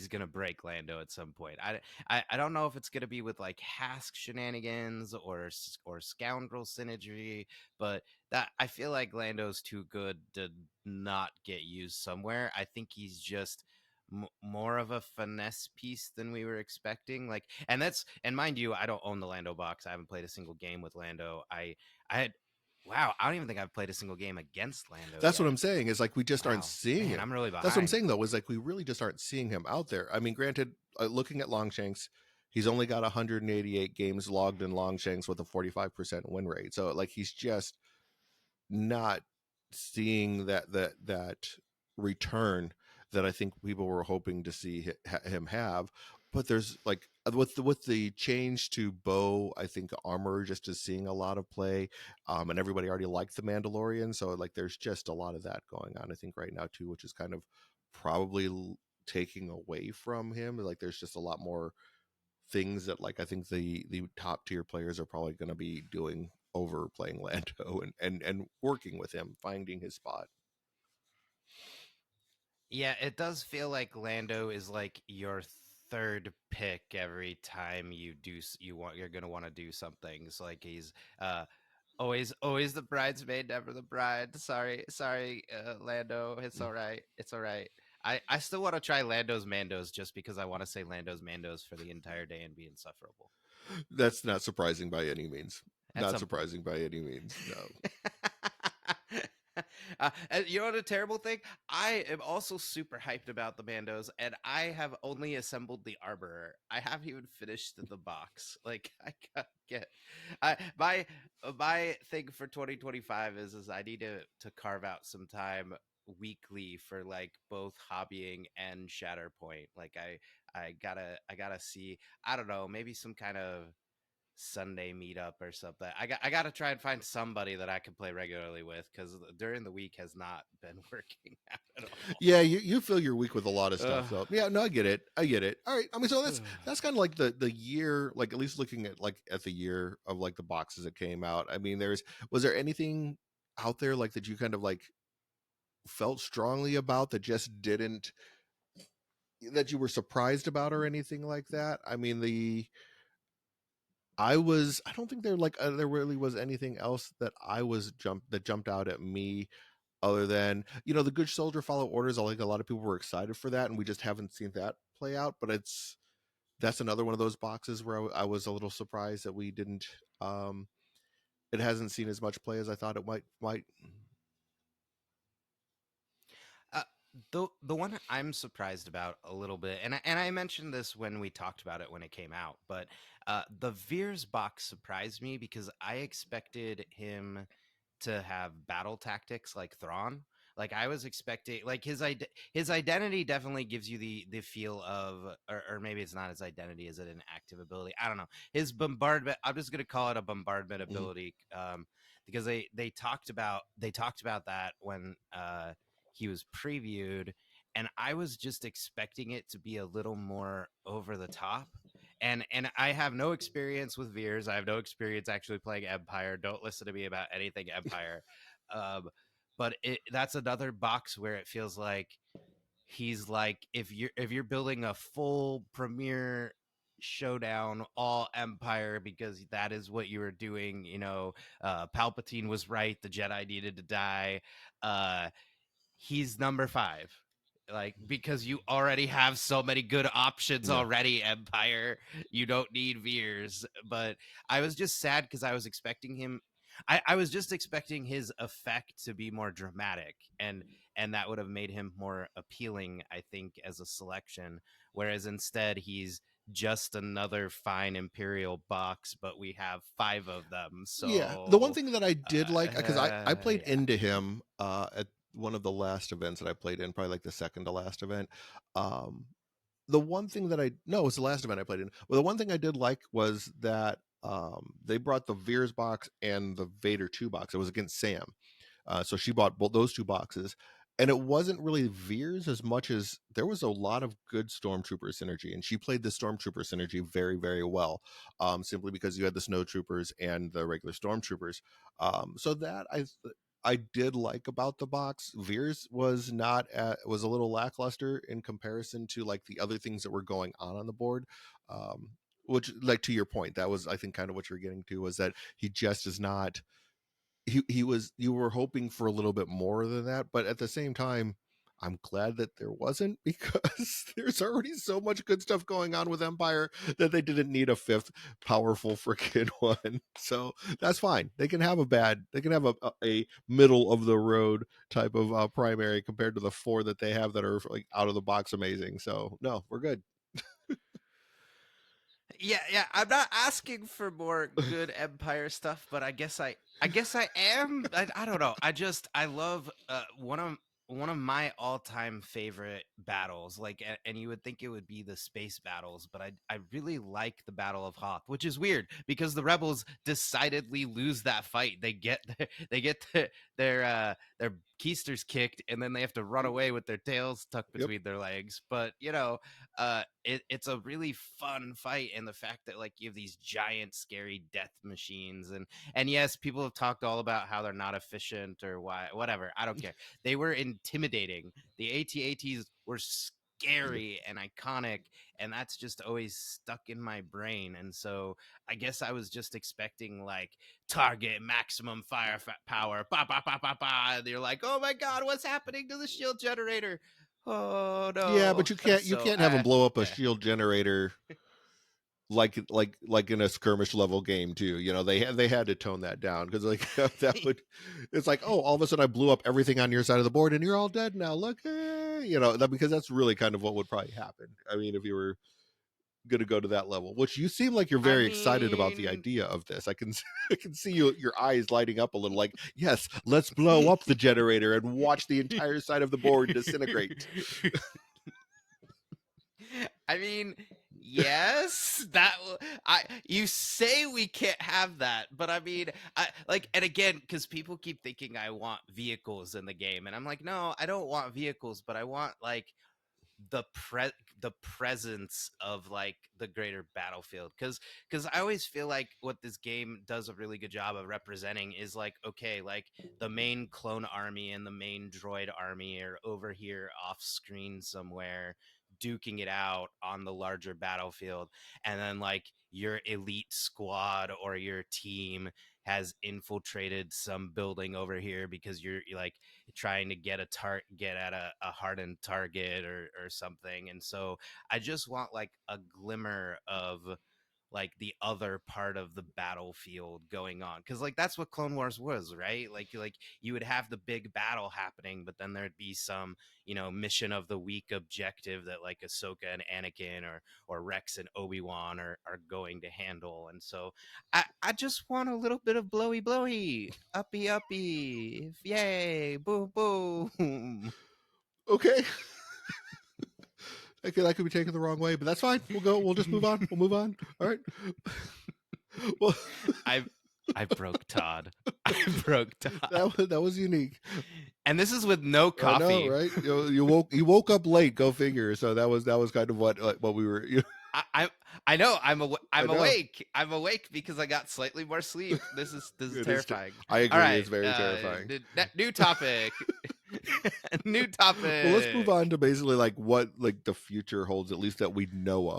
gonna break Lando at some point. I don't know if it's gonna be with like Hask shenanigans or scoundrel synergy, but that I feel like Lando's too good to not get used somewhere. I think he's just more of a finesse piece than we were expecting. Like, and mind you, I don't own the Lando box. I haven't played a single game with Lando. I had Wow, I don't even think I've played a single game against Lando That's what yet. I'm saying, is like we just aren't Wow, seeing man, him. I'm really That's what I'm behind. saying though, is like we really just aren't seeing him out there. I mean, granted, looking at Longshanks, he's only got 188 games logged in Longshanks with a 45% win rate. So like he's just not seeing that return that I think people were hoping to see him have. But there's like with the change to bow, I think armor just is seeing a lot of play, and everybody already liked the Mandalorian, so like there's just a lot of that going on. I think right now too, which is kind of probably taking away from him. Like there's just a lot more things that like I think the top tier players are probably going to be doing over playing Lando and working with him, finding his spot. Yeah, it does feel like Lando is like your third pick every time you're gonna want to do something. It's like he's uh always the bridesmaid, never the bride. Sorry, Lando. It's all right. It's all right. I still want to try Lando's Mandos just because I want to say Lando's Mandos for the entire day and be insufferable That's not surprising by any means. at Not some point. surprising by any means. No. And you know what a terrible thing? I am also super hyped about the Mandos, and I have only assembled the Armorer. I haven't even finished the box. Like I gotta get, I my thing for 2025 is I need to carve out some time weekly for like both hobbying and Shatterpoint. Like I gotta see, I don't know, maybe some kind of Sunday meetup or something. I got to try and find somebody that I can play regularly with, because during the week has not been working out at Yeah, all. you fill your week with a lot of stuff. Ugh. So yeah, no, I get it. I get it. All right. I mean, so that's kind of like the year, like at least looking at like at the year of like the boxes that came out. I mean, was there anything out there like that you kind of like felt strongly about that just didn't that you were surprised about or anything like that? I mean, I don't think there really was anything else that jumped out at me other than, the Good Soldier Follow Orders. I like a lot of people were excited for that, and we just haven't seen that play out. But that's another one of those boxes where I was a little surprised that we didn't. Um, it hasn't seen as much play as I thought it might. Uh, the one I'm surprised about a little bit, and I mentioned this when we talked about it when it came out, but the Veers box surprised me because I expected him to have battle tactics like Thrawn. Like I was expecting, like his identity definitely gives you the feel of, or maybe it's not his identity. Is it an active ability? I don't know. His bombardment. I'm just gonna call it a bombardment Mhm. ability, because they talked about that when he was previewed, and I was just expecting it to be a little more over the top. And I have no experience with Veers. I have no experience actually playing Empire. Don't listen to me about anything Empire. Um, but that's another box where it feels like he's like, if you're building a full premier showdown all Empire because that is what you were doing, Palpatine was right, the Jedi needed to die. uh he's number 5, like, because you already have so many good options Yeah. already, Empire. You don't need Veers. But I was just sad because I was expecting him, I was just expecting his effect to be more dramatic, and that would have made him more appealing, I think, as a selection. Whereas instead he's just another fine Imperial box, but we have 5 of them. Yeah, the one So thing that I did like, because I played yeah. into him at one of the last events that I played in, probably like the second to last event. Um, the one thing that I no, it was the last event I played in. Well, the one thing I did like was that they brought the Veers box and the Vader 2 box. It was against Sam. So she bought both those 2 boxes. And it wasn't really Veers as much as there was a lot of good Stormtrooper synergy. And she played the Stormtrooper synergy very, very well, simply because you had the Snow Troopers and the regular Stormtroopers. So that I did like about the box. Veers was a little lackluster in comparison to like the other things that were going on the board. Um, which, like, to your point, that was, I think, kind of what you're getting to, was that he just is not he was you were hoping for a little bit more than that, but at the same time, I'm glad that there wasn't, because there's already so much good stuff going on with Empire that they didn't need a fifth powerful freaking one. So that's fine. They can have a middle of the road type of primary compared to the 4 that they have that are like out of the box amazing. So no, we're good. Yeah, yeah. I'm not asking for more good Empire stuff, but I guess I am. I don't know. I love one of my all-time favorite battles. Like, and you would think it would be the space battles, but I really like the Battle of Hoth, which is weird because the rebels decidedly lose that fight. Their keisters kicked, and then they have to run away with their tails tucked Yep. between their legs. But it's a really fun fight, and the fact that, like, you have these giant scary death machines, and yes, people have talked all about how they're not efficient or whatever. I don't care. They were intimidating. The AT-ATs were Yep. scary and iconic, and that's just always stuck in my brain. And so I guess I was just expecting, like, target maximum power, ba ba ba ba ba, and you're like, oh my god, what's happening to the shield generator? Oh Yeah, no. but you So can't have them blow up a yeah. shield generator like in a skirmish level game too. They had to tone that down, because like that would it's like, oh, all of a sudden I blew up everything on your side of the board and you're all dead now, look, that, because that's really kind of what would probably happen. I mean, if you were going to go to that level, which you seem like you're I very excited about the mean, idea of this. I can I can see your eyes lighting up a little, like, yes, let's blow up the generator and watch the entire side of the board disintegrate. I mean, Yes, I you say we can't have that, but I mean, I like, and again, because people keep thinking I want vehicles in the game, and I'm like, no, I don't want vehicles, but I want like the the presence of like the greater battlefield, because I always feel like what this game does a really good job of representing is like, okay, like the main clone army and the main droid army are over here off screen somewhere duking it out on the larger battlefield, and then like your elite squad or your team has infiltrated some building over here because you're like trying to get at a hardened target or something. And so I just want like a glimmer of like the other part of the battlefield going on, because like that's what Clone Wars was, right? Like you would have the big battle happening, but then there'd be some, mission of the week objective that like Ahsoka and Anakin or Rex and Obi-Wan are going to handle. And so I just want a little bit of blowy blowy, uppy uppy, yay, boom boom. Okay. Okay, that could be taken the wrong way, but that's fine. We'll go. We'll just move on. We'll move on. All right. Well, I I broke Todd. I broke Todd. that was unique. And this is with no I know, coffee. right? You woke up late. Go figure. So that was kind of what we were. I know I I'm know awake. I'm awake because I got slightly more sleep. This is it is. terrifying. I All agree. right, It's very terrifying. new topic. New Well, let's move topic. on to basically like what like the future holds, at least that we know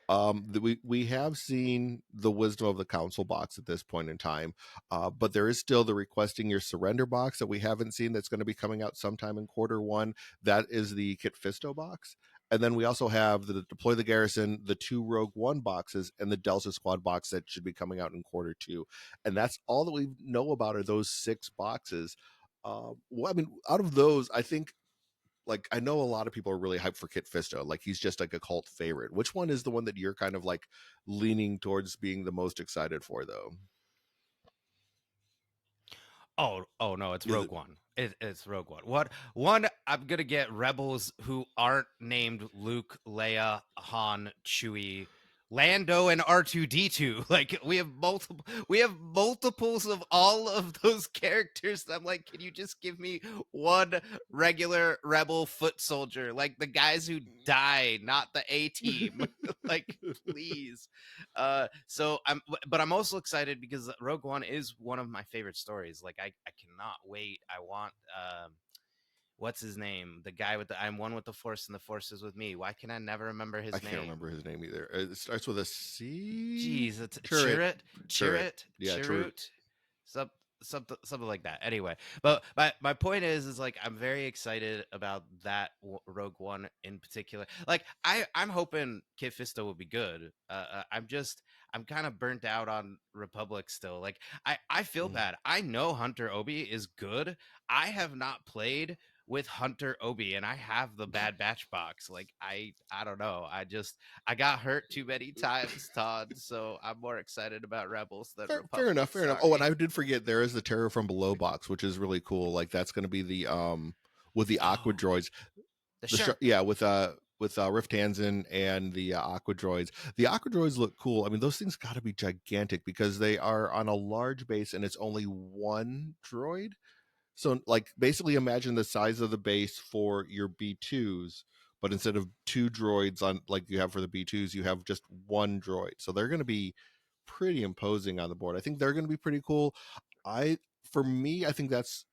of. We have seen the wisdom of the council box at this point in time, but there is still the requesting your surrender box that we haven't seen. That's going to be coming out sometime in quarter 1. That is the Kit Fisto box. And then we also have the deploy the garrison, the 2 Rogue One boxes, and the Delta Squad box that should be coming out in quarter 2. And that's all that we know about are those 6 boxes. Well, I mean, out of those, I think like I know a lot of people are really hyped for Kit Fisto. Like he's just like a cult favorite. Which one is the one that you're kind of like leaning towards being the most excited for, though? Oh no, it's Is it Rogue One. It's Rogue One. What one? I'm gonna get rebels who aren't named Luke, Leia, Han, Chewie, Lando, and R2D2. Like we have multiples of all of those characters. I'm like, can you just give me one regular rebel foot soldier, like the guys who die, not the A team? Like, please. So but I'm also excited because Rogue One is one of my favorite stories. Like I cannot wait. I want what's his name? The guy with the I'm one with the Force and the Force is with me. Why can I never remember I his can't name? remember his name either. It starts with a C. Jeez, it's Chirrut. Chirrut. Chirrut, Yeah, Chirrut. Chirrut, some something like that. Anyway, but my point is like I'm very excited about that Rogue One in particular. Like I'm hoping Kit Fisto will be good. I'm kind of burnt out on Republic still. Like I feel Mm. bad. I know Hunter Obi is good. I have not played with Hunter Obi, and I have the Bad Batch box. Like I don't know. I got hurt too many times, Todd, so I'm more excited about Rebels than Fair enough. Republic. Fair enough. Oh, and Sorry. I did forget there is the Terror from Below box, which is really cool. Like that's going to be the with the Aqua Oh, droids. the shark. Yeah, with Rift Tanzen and the Aqua droids. The Aqua droids look cool. I mean, those things got to be gigantic because they are on a large base and it's only one droid. So, like, basically, imagine the size of the base for your B2s, but instead of 2 droids on like you have for the B2s, you have just one droid. So they're going to be pretty imposing on the board. I think they're going to be pretty cool. I For me, I think that's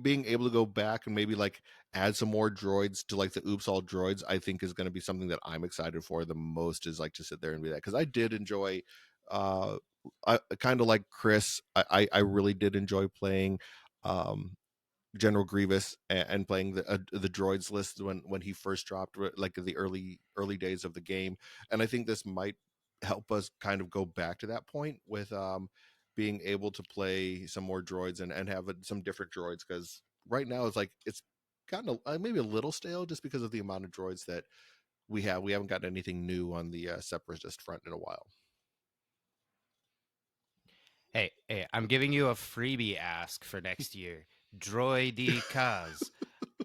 being able to go back and maybe like add some more droids to like the oops all droids. I think is going to be something that I'm excited for the most, is like to sit there and be that, because I did enjoy uh I kind of like Chris. I really did enjoy playing um General Grievous and playing the droids list when he first dropped, like the early days of the game. And I think this might help us kind of go back to that point with being able to play some more droids and have some different droids, because right now it's like it's gotten maybe a little stale just because of the amount of droids that we haven't gotten anything new on the separatist front in a while. Hey, I'm giving you a freebie ask for next year. Droidicas.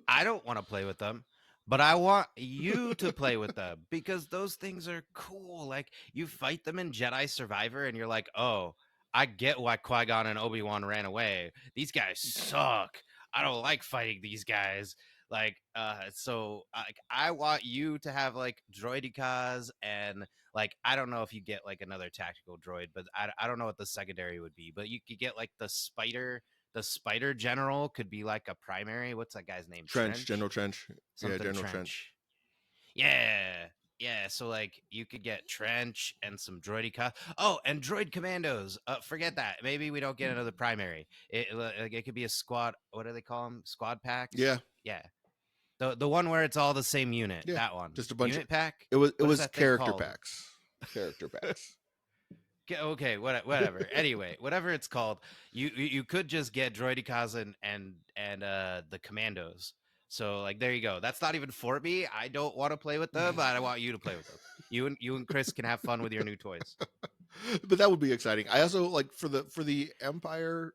I don't want to play with them, but I want you to play with them because those things are cool. Like you fight them in Jedi Survivor, and you're like, oh, I get why Qui-Gon and Obi-Wan ran away. These guys suck. I don't like fighting these guys. So I want you to have like droidicas and like I don't know if you get like another tactical droid, but I don't know what the secondary would be. But you could get like the spider general could be like a primary. What's that guy's name? Trench, General Trench? Trench. Yeah, Something General Trench. Trench. Yeah. Yeah, so like you could get Trench and some droidica. Oh, and droid commandos. Forget that. Maybe we don't get another primary. It could be a squad. What do they call them? Squad Yeah, packs. Yeah, the one where it's all the same unit. yeah. That one. Just a bunch of Unit pack. it What is was that thing character called? packs. Character packs. Okay, whatever. Anyway, whatever it's called, you could just get droidicas and the commandos. So like there you go. That's not even for me. I don't want to play with them, but I want you to play with them. You and Chris can have fun with your new toys. But that would be exciting. I also like for the Empire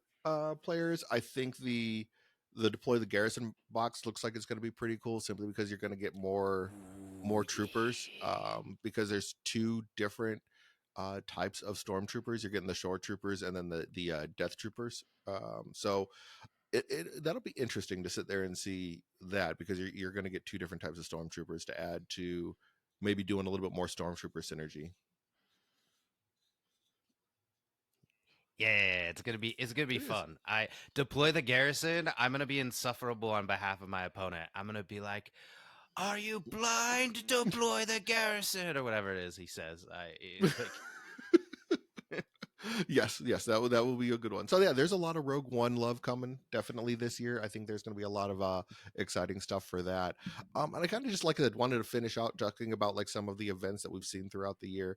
players, I think the deploy the garrison box looks like it's going to be pretty cool simply because you're going to get more Ooh, troopers because there's two different types of stormtroopers. You're getting the shore troopers and then the death troopers. So that'll be interesting to sit there and see that because you're going to get two different types of stormtroopers to add to maybe doing a little bit more stormtrooper synergy. yeah, it's gonna be It is. fun. I deploy the garrison. I'm gonna be insufferable on behalf of my opponent. I'm gonna be like, "Are you blind? Deploy the garrison," or whatever it is he says. Like. Yes, that will be a good one. So yeah, there's a lot of Rogue One love coming definitely this year. I think there's going to be a lot of exciting stuff for that. And I kind of just wanted to finish out talking about like some of the events that we've seen throughout the year.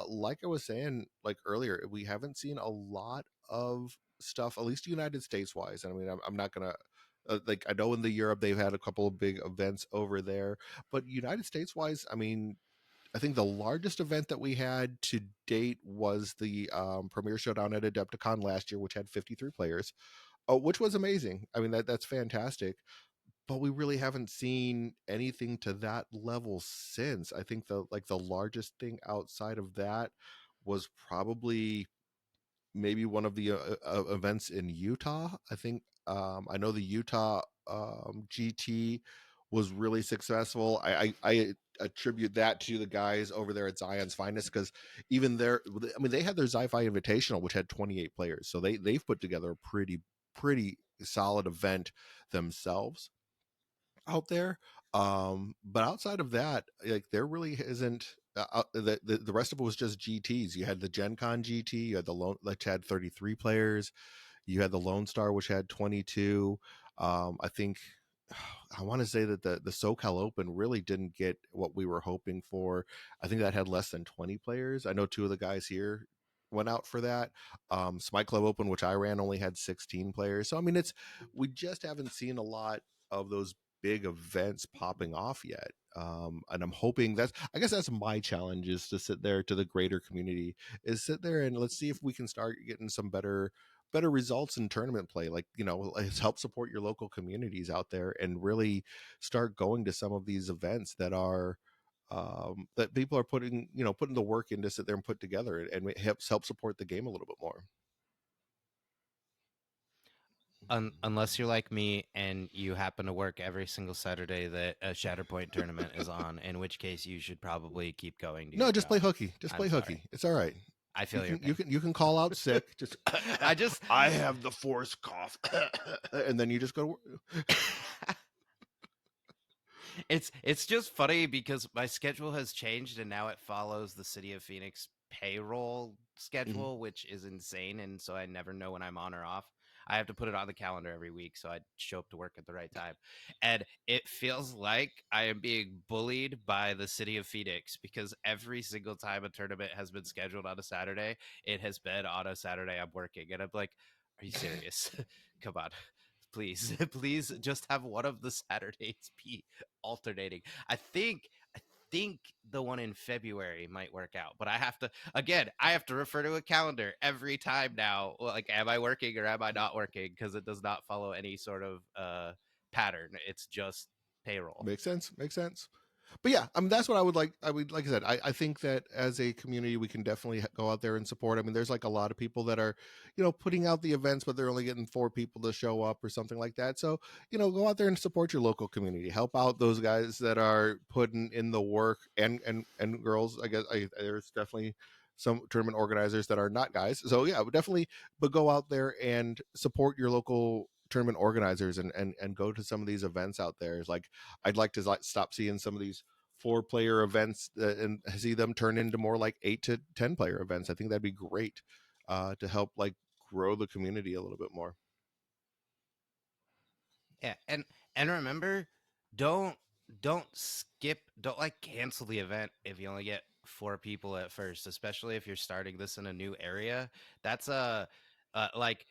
Like I was saying like earlier, we haven't seen a lot of stuff, at least United States wise. I mean, I'm not gonna. Like I know in the Europe they've had a couple of big events over there, but United States wise, I mean, I think the largest event that we had to date was the Premier Showdown at Adepticon last year, which had 53 players, which was amazing. I mean, that's fantastic. But we really haven't seen anything to that level since. I think the largest thing outside of that was probably maybe one of the events in Utah. I think I know the Utah GT was really successful. I attribute that to the guys over there at Zion's Finest because even there, I mean, they had their Zi-Fi Invitational, which had 28 players, so they've put together a pretty solid event themselves out there. But outside of that, like there really isn't. The rest of it was just GTS. You had the Gen Con GT, you had the lone, which had 33 players, you had the Lone Star, which had 22. I think I want to say that the SoCal Open really didn't get what we were hoping for. I think that had less than 20 players. I know two of the guys here went out for that. Smite Club Open, which I ran, only had 16 players. So I mean, it's we just haven't seen a lot of those big events popping off yet. And I'm hoping I guess that's my challenge is to sit there to the greater community is sit there and let's see if we can start getting some better results in tournament play. Like, let's help support your local communities out there and really start going to some of these events that are that people are putting the work in to sit there and put together, and it help support the game a little bit more. Unless you're like me and you happen to work every single Saturday that a Shatterpoint tournament is on, in which case you should probably keep going to No, your just play job. hooky. Just I'm play sorry. hooky. It's all right. I You feel your can you pain. can you can call out sick. Just I just I have the force cough, and then you just go. it's just funny because my schedule has changed and now it follows the City of Phoenix payroll Mhm. schedule, which is insane, and so I never know when I'm on or off. I have to put it on the calendar every week so I show up to work at the right time. And it feels like I am being bullied by the City of Phoenix because every single time a tournament has been scheduled on a Saturday, it has been on a Saturday I'm working. And I'm like, are you serious? Come on. Please, please just have one of the Saturdays be alternating. I think the one in February might work out, but I have to refer to a calendar every time now. Like, am I working or am I not working? Because it does not follow any sort of pattern. It's just payroll. Makes sense. Makes sense. But yeah, I mean, that's what I would like. I would, like I said, I think that as a community, we can definitely go out there and support. I mean, there's like a lot of people that are, putting out the events, but they're only getting 4 people to show up or something like that. So, go out there and support your local community. Help out those guys that are putting in the work, and girls. I guess there's definitely some tournament organizers that are not guys. So yeah, definitely, but go out there and support your local tournament organizers, and go to some of these events out there. It's like, I'd like to like stop seeing some of these 4-player events, and see them turn into more like 8 to 10 player events. I think that'd be great, to help like grow the community a little bit more. Yeah, and remember, don't don't like cancel the event if you only get 4 people at first, especially if you're starting this in a new area. That's like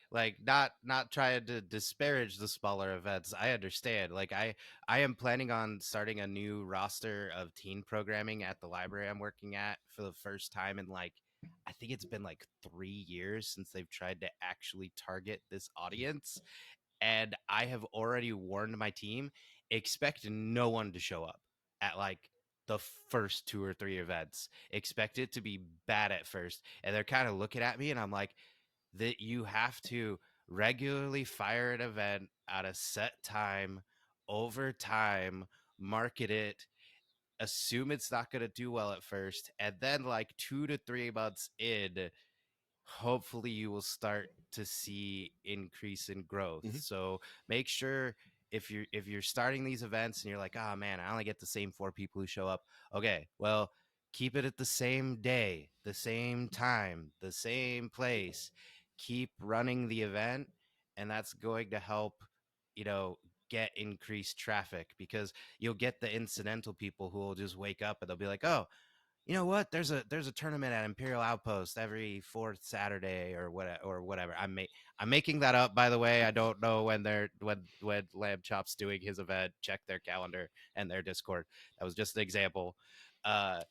not trying to disparage the smaller events. I understand. Like I am planning on starting a new roster of teen programming at the library I'm working at for the first time in like I think it's been like 3 years since they've tried to actually target this audience, and I have already warned my team, expect no one to show up at like the first 2 or 3 events. Expect it to be bad at first. And they're kind of looking at me, and I'm like, that you have to regularly fire an event at a set time over time, market it, assume it's not going to do well at first, and then like 2 to 3 months in, hopefully you will start to see increase in growth. Hmm. So make sure, if you're starting these events and you're like, oh man, I only get the same 4 people who show up. Okay, well, keep it at the same day, the same time, the same place. Keep running the event, and that's going to help, you know, get increased traffic, because you'll get the incidental people who will just wake up and they'll be like, oh, you know what? There's a tournament at Imperial Outpost every fourth Saturday or whatever. I'm making that up, by the way. I don't know when Lamb Chop's doing his event. Check their calendar and their Discord. That was just an example. Uh,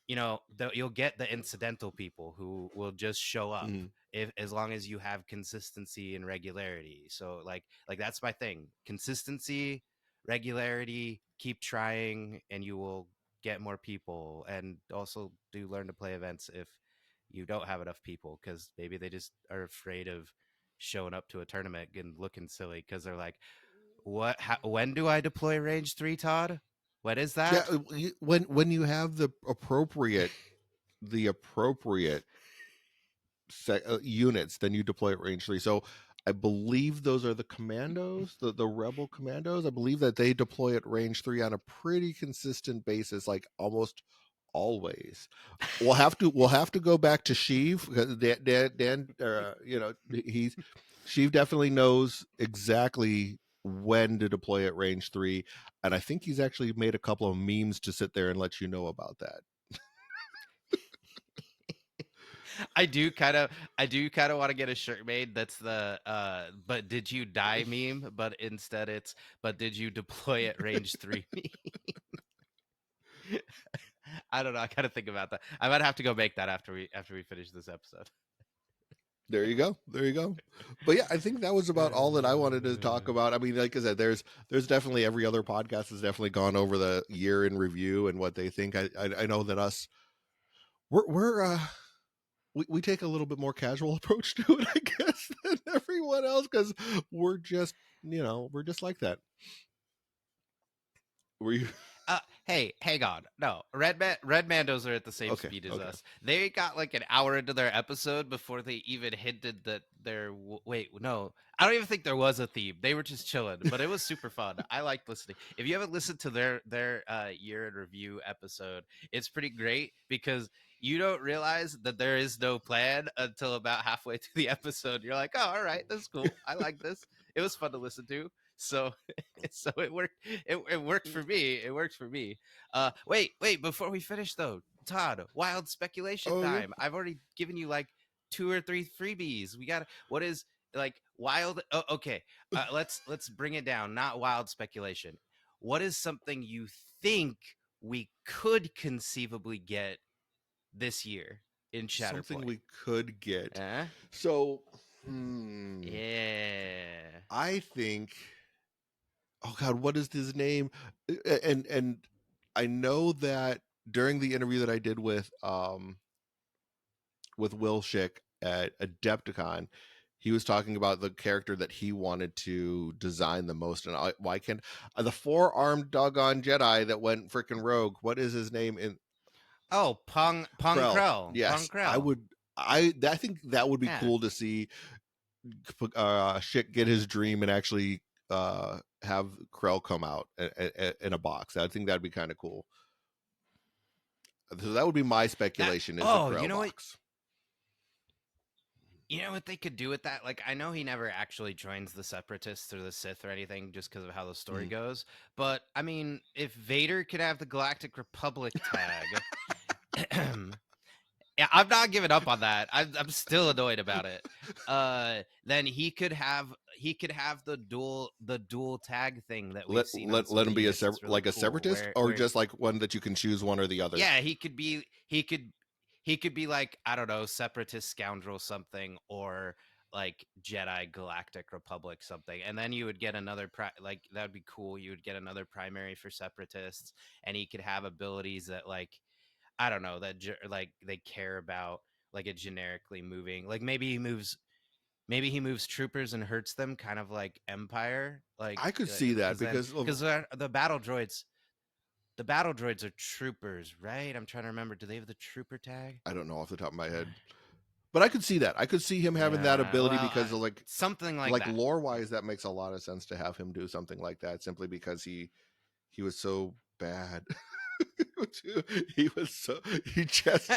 you'll get the incidental people who will just show up, Hmm. if as long as you have consistency and regularity. So like that's my thing: consistency, regularity, keep trying, and you will get more people. And also do learn to play events if you don't have enough people, because maybe they just are afraid of showing up to a tournament and looking silly because they're like, when do I deploy range 3, Todd? What is Yeah, that? when you have the appropriate units, then you deploy at range 3. So I believe those are the commandos, the rebel commandos. I believe that they deploy at range 3 on a pretty consistent basis, like almost always. We'll have to go back to Sheev, because Dan, Sheev definitely knows exactly when to deploy at range 3, and I think he's actually made a couple of memes to sit there and let you know about that. I do kind of want to get a shirt made that's the but did you die meme, but instead it's but did you deploy at range 3 meme. I don't know. I gotta think about that. I might have to go make that after we finish this episode. There you go. There you go. But yeah, I think that was about all that I wanted to talk about. I mean, like I said, there's definitely every other podcast has definitely gone over the year in review and what they think. I know that we take a little bit more casual approach to it, I guess, than everyone else, because we're just like that. Were you Hey, hang on. No, Red Mandos are at the same okay? speed as Okay. us. They got like an hour into their episode before they even hinted that there. Wait, no, I don't even think there was a theme. They were just chilling, but it was super fun. I liked listening. If you haven't listened to their year in review episode, it's pretty great, because you don't realize that there is no plan until about halfway through the episode. You're like, oh, all right, that's cool. I like this. It was fun to listen to. So so it worked. It worked for me. It worked for me. Wait. Before we finish, though, Todd, wild speculation Oh yeah. time. I've already given you like 2 or 3 freebies. We got what is like wild? Oh, okay. Let's bring it down. Not wild speculation. What is something you think we could conceivably get this year in Something Shatterpoint? we could get. Huh? So, hmm, Yeah. I think oh god, what is his name? And I know that during the interview that I did with Will Schick at Adepticon, he was talking about the character that he wanted to design the most. And why can't the four-armed doggone Jedi that went freaking rogue? What is his name in Oh, Pong Krell? Krell. Pong Yes, I Krell. would. I think that would be Yeah. cool to see Schick get his dream and actually have Krell come out in a box. I think that'd be kind of cool. So that would be my That speculation is the oh, you Krell know what? box. You know what they could do with that? Like, I know he never actually joins the Separatists or the Sith or anything just because of how the story Mhm. goes. But, I mean, if Vader could have the Galactic Republic tag, yeah, I'm not giving up on that. I'm still annoyed about it. Then he could have the dual tag thing that we've seen on some Let of him the be units. It's really like a cool. separatist, Where or where just like one that you can choose one or the other. yeah, he could be like, I don't know, separatist scoundrel something, or like Jedi Galactic Republic something. And then you would get another like that would be cool. You would get another primary for separatists, and he could have abilities that, like, I don't know, that like they care about, like a generically moving, like maybe he moves troopers and hurts them, kind of like Empire, like, I could see that because then because of, because the battle droids are troopers, right? I'm trying to remember. Do they have the trooper tag? I don't know off the top of my head, but I could see that. I could see him having that Yeah, ability well, because of something like like that. lore wise, that makes a lot of sense to have him do something like that simply because he was so bad. He was so he just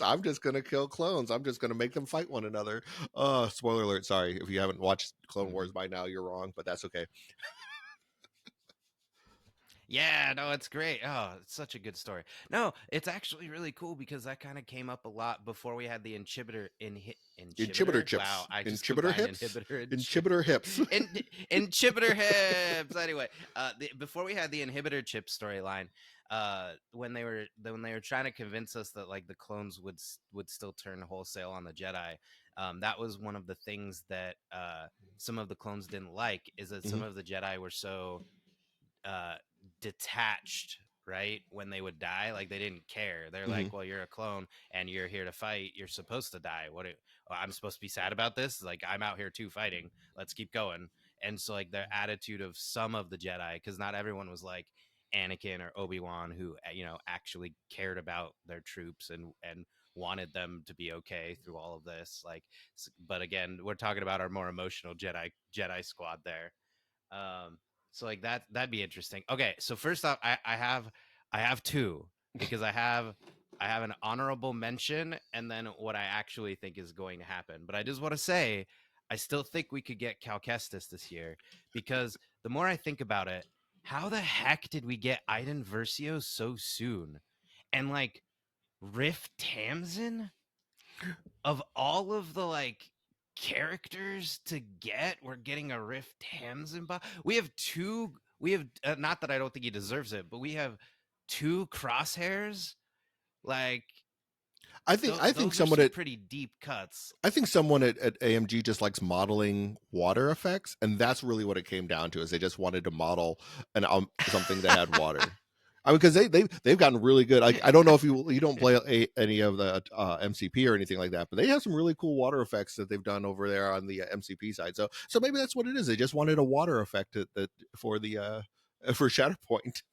I'm just gonna kill clones. I'm just gonna make them fight one another. Spoiler alert, sorry if you haven't watched Clone Wars Mhm. by now, you're wrong, but that's okay. Yeah, no, it's great. Oh, it's such a good story. No, it's actually really cool because that kind of came up a lot before we had the Inhibitor inhibitor. Wow, chips, I just inhibitor combined hips, inhibitor and chip. inhibitor hips. in inhibitor hips. Anyway, before we had the inhibitor chip storyline, when they were trying to convince us that, like, the clones would still turn wholesale on the Jedi, that was one of the things that some of the clones didn't like, is that Hmm. some of the Jedi were so uh detached, right, when they would die. Like, they didn't care. They're Hmm. like, well, you're a clone and you're here to fight, you're supposed to die. I'm supposed to be sad about this? Like, I'm out here too fighting, let's keep going. And so, like, the attitude of some of the Jedi, because not everyone was like Anakin or Obi-Wan, who, actually cared about their troops and wanted them to be okay through all of this, like, but again, we're talking about our more emotional Jedi squad there. um, so, like, that'd be interesting. Okay, so first off, I have two, because I have an honorable mention, and then what I actually think is going to happen. But I just want to say, I still think we could get Cal Kestis this year, because the more I think about it, how the heck did we get Iden Versio so soon? And, like, Riff Tamsin, of all of the, like, characters to get, we're getting a Riff Tamsin. We have two. We have, not that I don't think he deserves it, but we have two Crosshairs. Like, I think those are someone some at pretty deep cuts. at AMG just likes modeling water effects, and that's really what it came down to. Is they just wanted to model something that had water. I mean, because they've gotten really good. I don't know if you don't play any of the MCP or anything like that, but they have some really cool water effects that they've done over there on the MCP side. So maybe that's what it is. They just wanted a water effect that for the for Shatterpoint.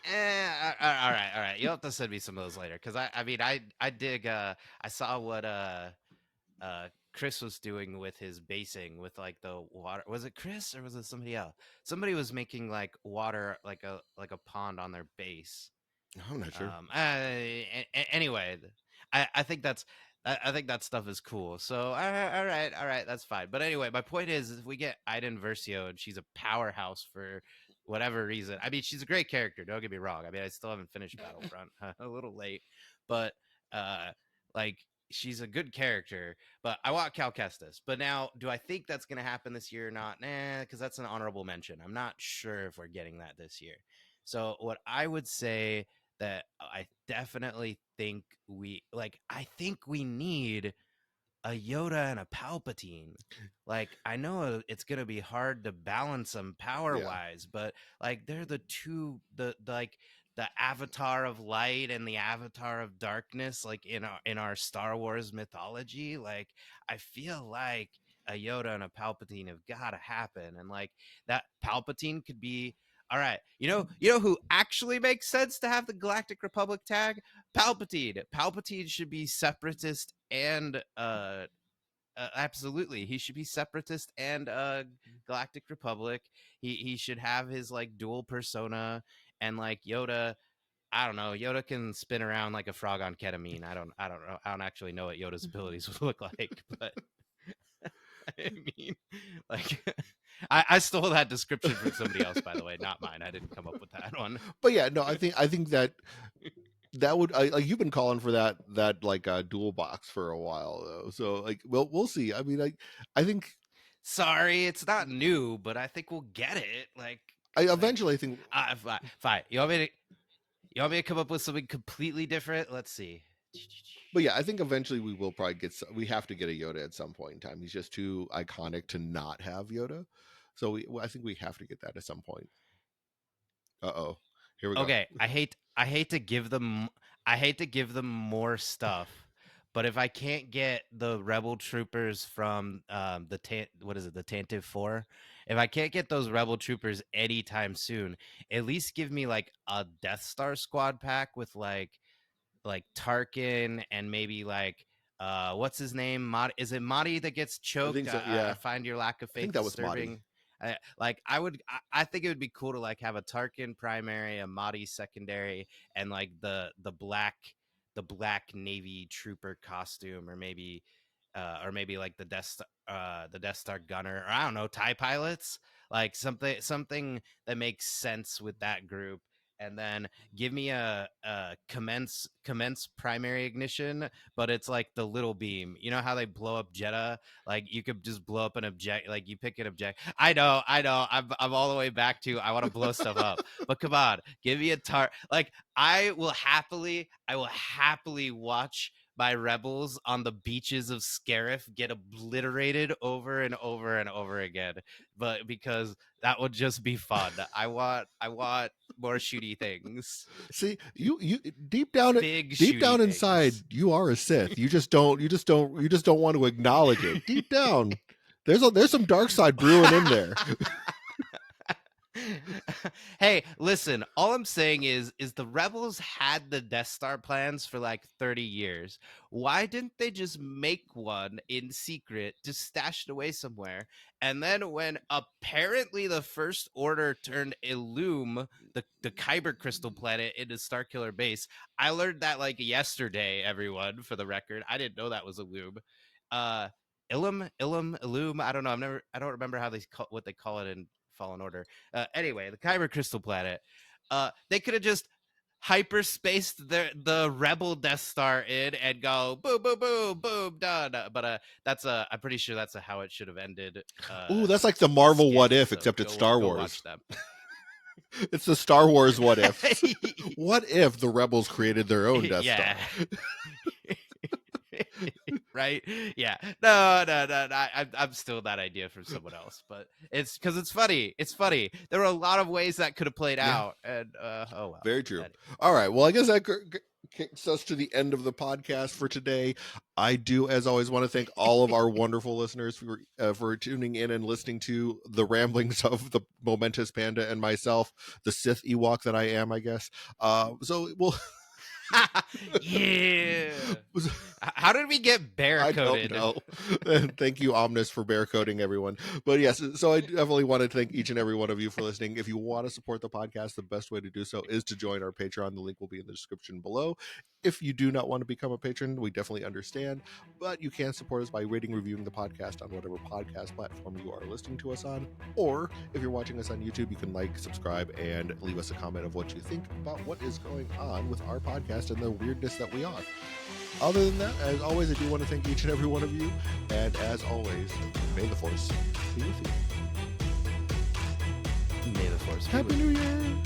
All right. You'll have to send me some of those later, because I mean, I dig. I saw what Chris was doing with his basing with, like, the water. Was it Chris or was it somebody else? Somebody was making, like, water, like a pond on their base. I'm not sure. Anyway, I think I think that stuff is cool. So, all right, that's fine. But anyway, my point is, if we get Iden Versio and she's a powerhouse for whatever reason. I mean, she's a great character. Don't get me wrong. I mean, I still haven't finished Battlefront, a little late, but uh, like, she's a good character. But I want Cal Kestis. But now, do I think that's going to happen this year or not? Nah, because that's an honorable mention. I'm not sure if we're getting that this year. So, what I would say, that I definitely think we need a Yoda and a Palpatine. Like, I know it's gonna be hard to balance them power Yeah. wise, but like they're the two, the like the avatar of light and the avatar of darkness, like in our Star Wars mythology. Like, I feel like a Yoda and a Palpatine have got to happen, and like that Palpatine could be. All right, you know who actually makes sense to have the Galactic Republic tag? Palpatine. Palpatine should be separatist and absolutely, he should be separatist and Galactic Republic. He should have his like dual persona, and like Yoda. I don't know. Yoda can spin around like a frog on ketamine. I don't know. I don't actually know what Yoda's abilities would look like, but I mean, like, I stole that description from somebody else, by the way, not mine. I didn't come up with that one. But yeah, no, I think that would like you've been calling for that like dual box for a while though. So like we'll see. I mean, I think Sorry, it's not new, but I think we'll get it. I Like, eventually think. fine. You want me to come up with something completely different? Let's see. But yeah, I think eventually we will probably we have to get a Yoda at some point in time. He's just too iconic to not have Yoda. So I think we have to get that at some point. Uh-oh. Here we go. Okay, I hate to give them more stuff, but if I can't get the Rebel troopers from the Tantive 4, if I can't get those Rebel troopers anytime soon, at least give me like a Death Star squad pack with like Tarkin and maybe like what's his name? Is it Madi that gets I choked? think so. I Yeah. find your lack of I think faith that was Madi. disturbing. I think it would be cool to like have a Tarkin primary, a Madi secondary, and like the black Navy trooper costume, or maybe like the Death Star gunner, or I don't know, TIE pilots, like something that makes sense with that group. And then give me a commence primary ignition, but it's like the little beam. You know how they blow up Jeddah? Like you could just blow up an object. Like you pick an object. I know. I'm all the way back to I want to blow stuff up. But come on, give me a Like I will happily watch my rebels on the beaches of Scarif get obliterated over and over and over again. But because that would just be fun. I want more shooty things. See, you deep down Big deep shooty down inside, things. you are a Sith. You just don't want to acknowledge it. Deep down, there's some dark side brewing in there. Hey, listen, all I'm saying is the rebels had the Death Star plans for like 30 years. Why didn't they just make one in secret, just stash it away somewhere? And then when apparently the First Order turned Illum, the Kyber crystal planet, into Starkiller Base, I learned that like yesterday, everyone, for the record. I didn't know that was Illum. Illum, I don't know. I don't remember what they call it in Fallen Order. Anyway, the Kyber crystal planet. They could have just hyperspaced the rebel Death Star in and go boom, boom, boom, boom, done. But I'm pretty sure that's how it should have ended. Ooh, that's like the In Marvel What Scarif, If, so except it's Star go Wars. watch them. It's the Star Wars What If. What if the rebels created their own Death Yeah. Star? Right? Yeah. No. I'm still that idea from someone else, but it's because it's funny. It's funny. There were a lot of ways that could have played out, and oh well. Very true. Anyway. All right. Well, I guess that kicks us to the end of the podcast for today. I do, as always, want to thank all of our wonderful listeners for tuning in and listening to the ramblings of the Momentous Panda and myself, the Sith Ewok that I am, I guess. So we'll. Yeah. How did we get bear coded? I don't know. Thank you, Omnis, for bear coding everyone. But yes, so I definitely want to thank each and every one of you for listening. If you want to support the podcast, the best way to do so is to join our Patreon. The link will be in the description below. If you do not want to become a patron, we definitely understand, but you can support us by rating, reviewing the podcast on whatever podcast platform you are listening to us on. Or if you're watching us on YouTube, you can like, subscribe, and leave us a comment of what you think about what is going on with our podcast and the weirdness that we are. Other than that, as always, I do want to thank each and every one of you. And as always, may the Force be with you. May the Force be Happy with you. New Year!